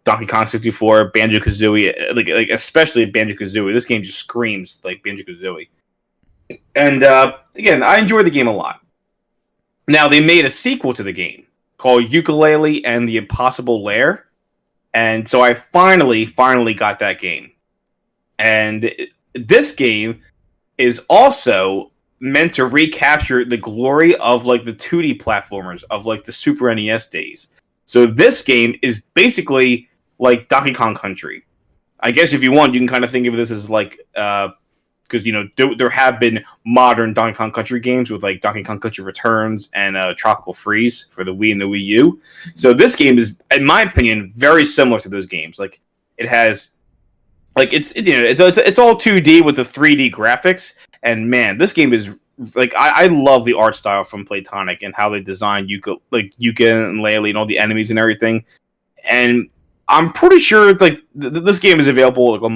Donkey Kong 64, Banjo-Kazooie, like especially Banjo-Kazooie. This game just screams like Banjo-Kazooie. And again, I enjoyed the game a lot. Now, they made a sequel to the game called Yooka-Laylee and the Impossible Lair. And so I finally got that game. And this game is also meant to recapture the glory of like the 2D platformers of like the Super NES days. So this game is basically like Donkey Kong Country. I guess if you want, you can kind of think of this as like because, you know, there have been modern Donkey Kong Country games with like Donkey Kong Country Returns and Tropical Freeze for the Wii and the Wii U. So this game is, in my opinion, very similar to those games. Like it has, like it's all 2D with the 3D graphics. And man, this game is like I love the art style from Playtonic and how they designed Yooka and Laylee and all the enemies and everything. And I'm pretty sure like this game is available like on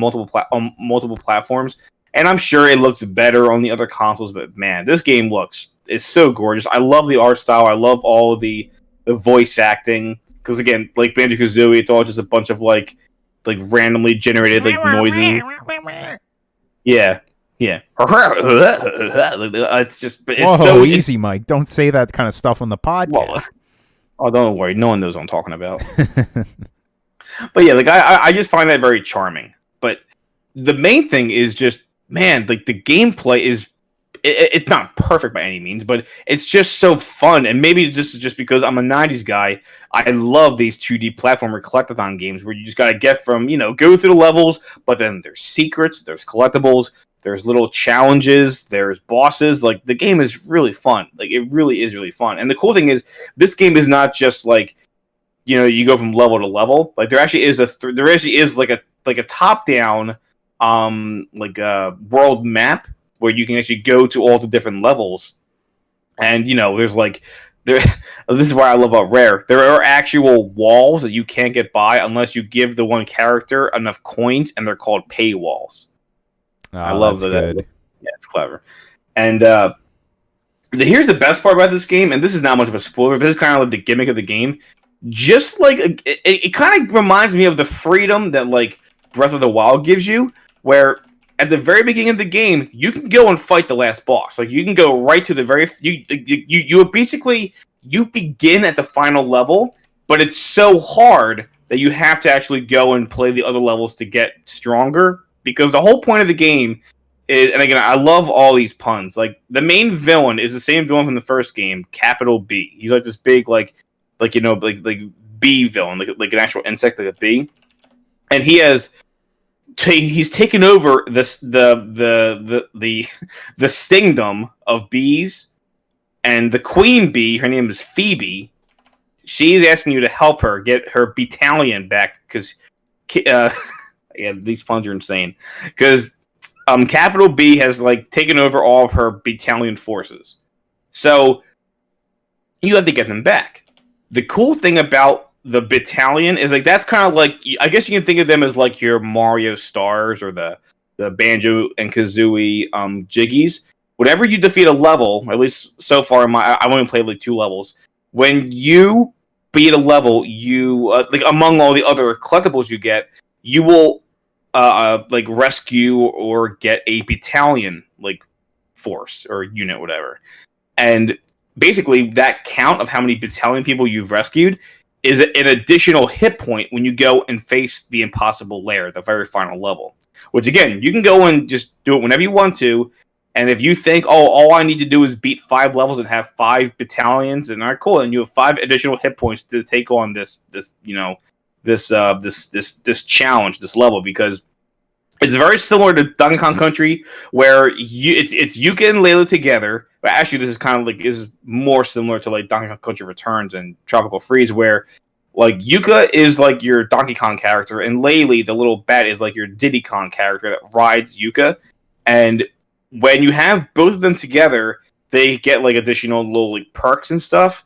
multiple platforms. And I'm sure it looks better on the other consoles, but man, this game is so gorgeous. I love the art style. I love all of the voice acting. Because again, like Banjo-Kazooie, it's all just a bunch of like randomly generated like noises. Yeah. It's Whoa, so easy, Mike. Don't say that kind of stuff on the podcast. Well, oh, don't worry. No one knows what I'm talking about. But yeah, like I just find that very charming. But the main thing is just, man, like the gameplay is it's not perfect by any means, but it's just so fun. And maybe just because I'm a 90s guy, I love these 2D platformer collectathon games where you just got to get from, you know, go through the levels, but then there's secrets, there's collectibles, there's little challenges, there's bosses. Like the game is really fun. Like it really is really fun. And the cool thing is this game is not just like, you know, you go from level to level. Like there actually is like a top down like a world map where you can actually go to all the different levels. And, you know, there's like, this is what I love about Rare. There are actual walls that you can't get by unless you give the one character enough coins, and they're called paywalls. Oh, I love that. Good. Yeah, it's clever. And here's the best part about this game, and this is not much of a spoiler, but this is kind of like the gimmick of the game. Just like, it kind of reminds me of the freedom that, like, Breath of the Wild gives you, where at the very beginning of the game, you can go and fight the last boss. Like you can go right to the very you begin at the final level, but it's so hard that you have to actually go and play the other levels to get stronger. Because the whole point of the game is, and again, I love all these puns. Like the main villain is the same villain from the first game, Capital B. He's like this big like you know like bee villain, like an actual insect, like a bee, and he's taken over the stingdom of bees, and the queen bee, her name is Phoebe. She's asking you to help her get her battalion back because, yeah, these puns are insane. Because Capital B has like taken over all of her battalion forces, so you have to get them back. The cool thing about the battalion is like that's kind of like, I guess you can think of them as like your Mario Stars or the Banjo and Kazooie Jiggies. Whenever you defeat a level, or at least so far I've only played like 2 levels. When you beat a level, you like among all the other collectibles you get, you will like rescue or get a battalion like force or unit, whatever. And basically that count of how many battalion people you've rescued is an additional hit point when you go and face the Impossible Lair, the very final level. Which, again, you can go and just do it whenever you want to, And if you think, oh, all I need to do is beat 5 levels and have 5 battalions, and all right, cool, and you have 5 additional hit points to take on this challenge, this level, because it's very similar to Donkey Kong Country, where it's Yooka and Laylee together. But actually, this is more similar to like Donkey Kong Country Returns and Tropical Freeze, where like Yooka is like your Donkey Kong character, and Laylee, the little bat, is like your Diddy Kong character that rides Yooka. And when you have both of them together, they get like additional little like perks and stuff.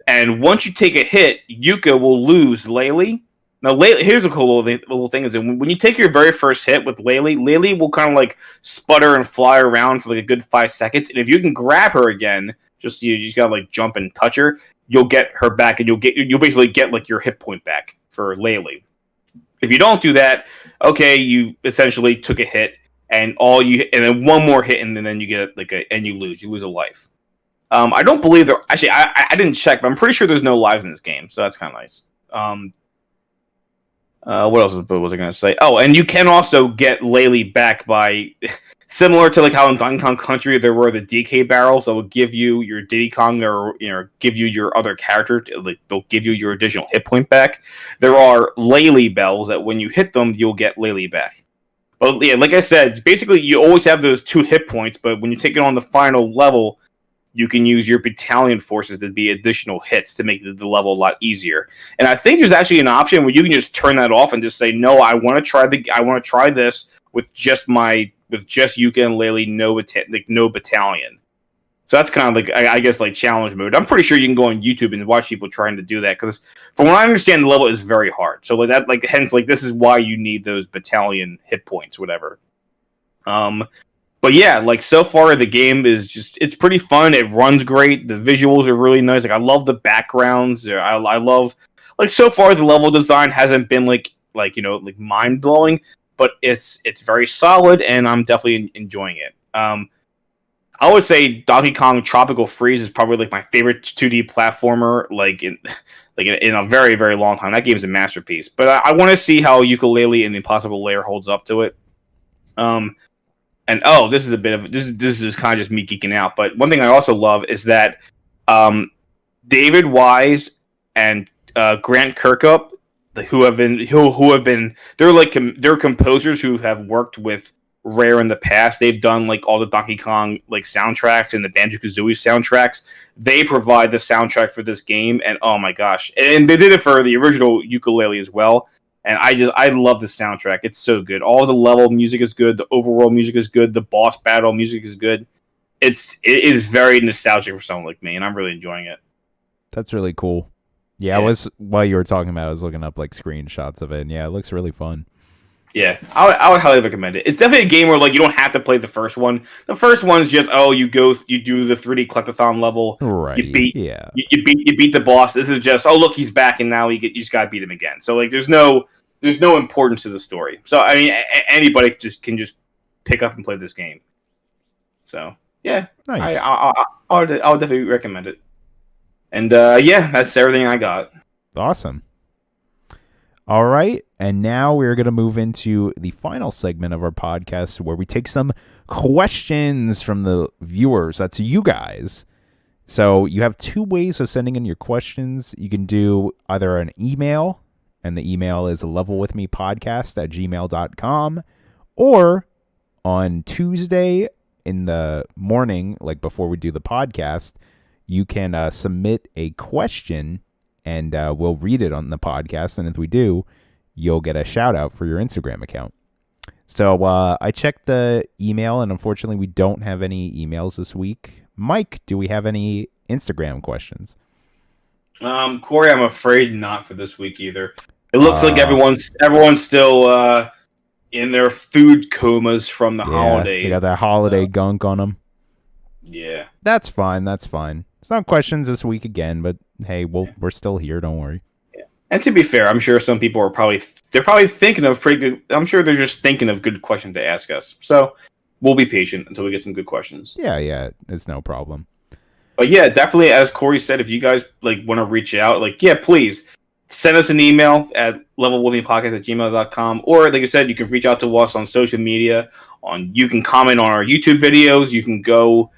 And once you take a hit, Yooka will lose Laylee. Now, here's a cool little thing: is that when you take your very first hit with Laylee will kind of like sputter and fly around for like a good 5 seconds. And if you can grab her again, you just gotta like jump and touch her, you'll get her back, and you'll basically get like your hit point back for Laylee. If you don't do that, okay, you essentially took a hit, and then one more hit, and then you get and you lose a life. I don't believe there. Actually, I didn't check, but I'm pretty sure there's no lives in this game, so that's kind of nice. What else was I going to say? Oh, and you can also get Laylee back by, similar to like how in Donkey Kong Country there were the DK barrels that would give you your Diddy Kong or give you your other character. They'll give you your additional hit point back. There are Laylee bells that when you hit them, you'll get Laylee back. But yeah, like I said, basically you always have those 2 hit points, but when you take it on the final level, you can use your battalion forces to be additional hits to make the level a lot easier. And I think there's actually an option where you can just turn that off and just say, no, I want to try this with just Yooka and Laylee, no battalion. So that's kind of like, I guess, like challenge mode. I'm pretty sure you can go on YouTube and watch people trying to do that, because from what I understand, the level is very hard. So like that, hence this is why you need those battalion hit points, whatever. But yeah, like so far the game is it's pretty fun. It runs great. The visuals are really nice. Like I love the backgrounds. I love so far the level design hasn't been like mind blowing, but it's very solid, and I'm definitely enjoying it. I would say Donkey Kong Tropical Freeze is probably like my favorite 2D platformer in a very, very long time. That game is a masterpiece. But I want to see how Yooka-Laylee and the Impossible Lair holds up to it. And this is this is kind of just me geeking out. But one thing I also love is that David Wise and Grant Kirkhope, they're composers who have worked with Rare in the past. They've done like all the Donkey Kong soundtracks and the Banjo-Kazooie soundtracks. They provide the soundtrack for this game, and oh my gosh, and they did it for the original Yooka-Laylee as well. And I love the soundtrack. It's so good. All the level music is good. The overworld music is good. The boss battle music is good. It is very nostalgic for someone like me, and I'm really enjoying it. That's really cool. Yeah, while you were talking about it, I was looking up screenshots of it, and yeah, it looks really fun. Yeah, I would highly recommend it. It's definitely a game where you don't have to play the first one. The first one is just you do the 3D collectathon level. Right. You beat the boss. This is just look, he's back, and now you just gotta beat him again. So there's no importance to the story. So I mean, anybody can just pick up and play this game. So yeah, nice. I would definitely recommend it. And that's everything I got. Awesome. All right, and now we're going to move into the final segment of our podcast where we take some questions from the viewers. That's you guys. So you have 2 ways of sending in your questions. You can do either an email, and the email is levelwithmepodcast@gmail.com, or on Tuesday in the morning, before we do the podcast, you can submit a question, and we'll read it on the podcast. And if we do, you'll get a shout out for your Instagram account. So I checked the email, and unfortunately, we don't have any emails this week. Mike, do we have any Instagram questions? Corey, I'm afraid not for this week either. It looks like everyone's still in their food comas from the holidays. They got that holiday gunk on them. Yeah. That's fine. It's not questions this week again, but hey, we're still here. Don't worry. Yeah. And to be fair, I'm sure some people are probably thinking of pretty good. I'm sure they're just thinking of good questions to ask us. So we'll be patient until we get some good questions. Yeah, it's no problem. But yeah, definitely, as Corey said, if you guys want to reach out, please send us an email at levelwithmepodcast@gmail.com, or like I said, you can reach out to us on social media. You can comment on our YouTube videos. You can go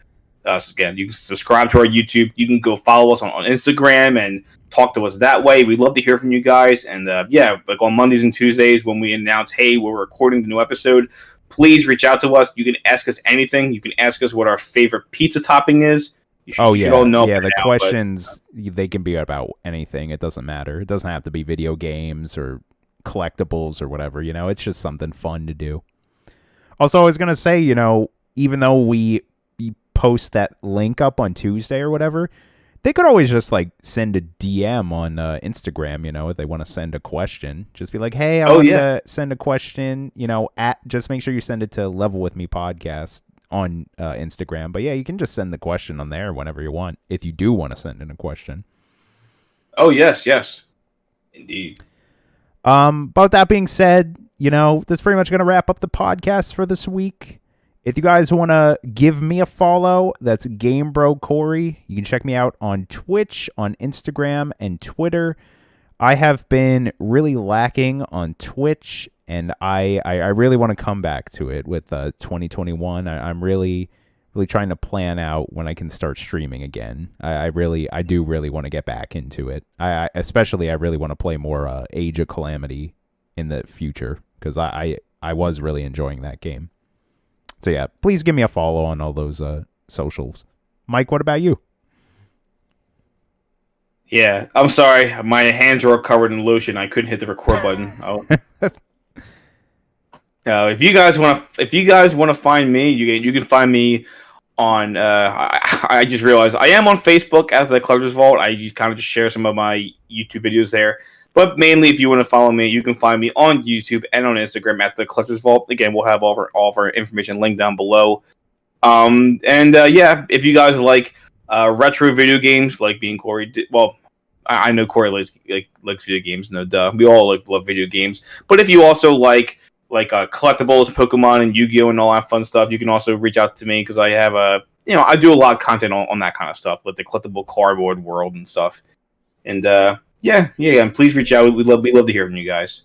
again. You can subscribe to our YouTube. You can go follow us on Instagram and talk to us that way. We'd love to hear from you guys. And like on Mondays and Tuesdays when we announce, hey, we're recording the new episode, please reach out to us. You can ask us anything. You can ask us what our favorite pizza topping is. You should all know. Yeah, the questions, they can be about anything. It doesn't matter. It doesn't have to be video games or collectibles or whatever. It's just something fun to do. Also, I was going to say, even though we post that link up on Tuesday or whatever, they could always just like send a DM on Instagram, if they want to send a question. Just be like, hey, I want to send a question, just make sure you send it to Level With Me Podcast on Instagram. But yeah, you can just send the question on there whenever you want, if you do want to send in a question. Oh, yes. Indeed. But that being said, that's pretty much going to wrap up the podcast for this week. If you guys want to give me a follow, that's Game Bro Corey. You can check me out on Twitch, on Instagram, and Twitter. I have been really lacking on Twitch, and I really want to come back to it with 2021. I'm really trying to plan out when I can start streaming again. I do really want to get back into it. I really want to play more Age of Calamity in the future, because I was really enjoying that game. So yeah, please give me a follow on all those socials. Mike, what about you? Yeah, I'm sorry. My hands are all covered in lotion. I couldn't hit the record button. If you guys want to find me, you can find me on. I just realized I am on Facebook at the Collector's Vault. I just share some of my YouTube videos there. But mainly, if you want to follow me, you can find me on YouTube and on Instagram at the Collector's Vault. Again, we'll have all of our information linked down below. If you guys like retro video games, like being Corey, I know Corey likes video games. No duh, we all love video games. But if you also like collectibles, Pokemon, and Yu-Gi-Oh, and all that fun stuff, you can also reach out to me, because I have I do a lot of content on that kind of stuff, like the collectible cardboard world and stuff. And and please reach out. We'd love to hear from you guys.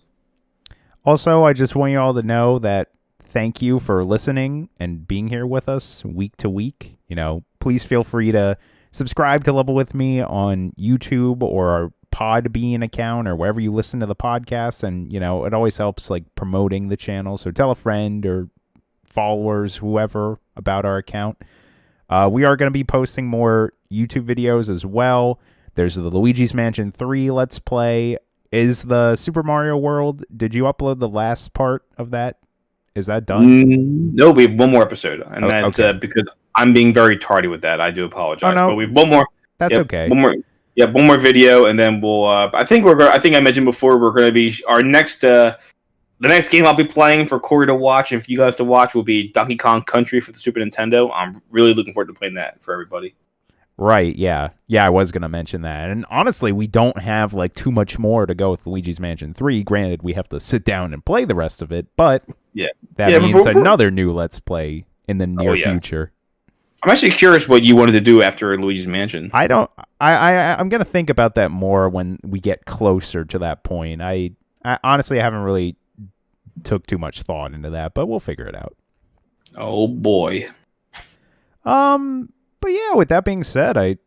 Also, I just want you all to know that thank you for listening and being here with us week to week. Please feel free to subscribe to Level With Me on YouTube or our Podbean account or wherever you listen to the podcast. And, it always helps promoting the channel. So tell a friend or followers, whoever, about our account. We are going to be posting more YouTube videos as well. There's the Luigi's Mansion 3 Let's Play. Is the Super Mario World, did you upload the last part of that? Is that done? No, we have one more episode. And that's okay. Because I'm being very tardy with that. I do apologize. Oh, no. But we have one more. That's okay. One more video, and then we'll. I think I mentioned before we're going to be our next. The next game I'll be playing for Corey to watch and for you guys to watch will be Donkey Kong Country for the Super Nintendo. I'm really looking forward to playing that for everybody. Right, yeah. Yeah, I was going to mention that. And honestly, we don't have too much more to go with Luigi's Mansion 3. Granted, we have to sit down and play the rest of it, but that means another new Let's Play in the near future. I'm actually curious what you wanted to do after Luigi's Mansion. I'm going to think about that more when we get closer to that point. I honestly haven't really took too much thought into that, but we'll figure it out. Oh boy. But yeah, with that being said, I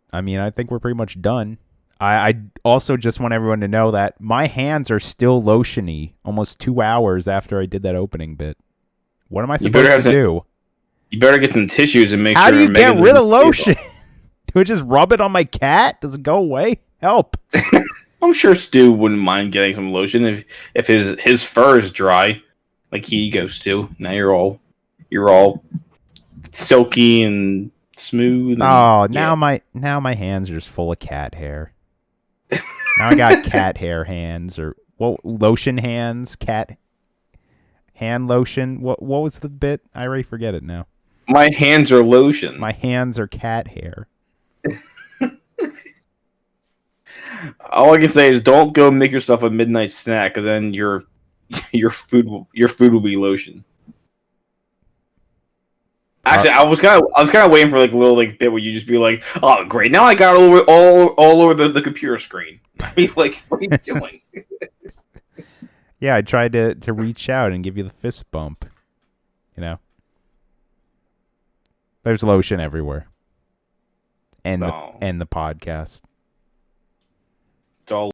think we're pretty much done. I also just want everyone to know that my hands are still lotiony almost 2 hours after I did that opening bit. What am I supposed to do? You better get some tissues and make How sure. How do you get rid of lotion? Do I just rub it on my cat? Does it go away? Help. I'm sure Stu wouldn't mind getting some lotion if his fur is dry. Like here you go, Stu. Now you're all silky and smooth. And, now my hands are just full of cat hair. Now I got cat hair hands, or lotion hands, cat hand lotion. What was the bit? I already forget it now. My hands are lotion. My hands are cat hair. All I can say is don't go make yourself a midnight snack, because then your food will be lotion. All Actually, I was kind of waiting for like a little like bit where you just be like, "Oh, great! Now I got all over the computer screen." I mean, like, what are you doing? Yeah, I tried to reach out and give you the fist bump. You know, there's lotion everywhere, and No. the podcast. It's all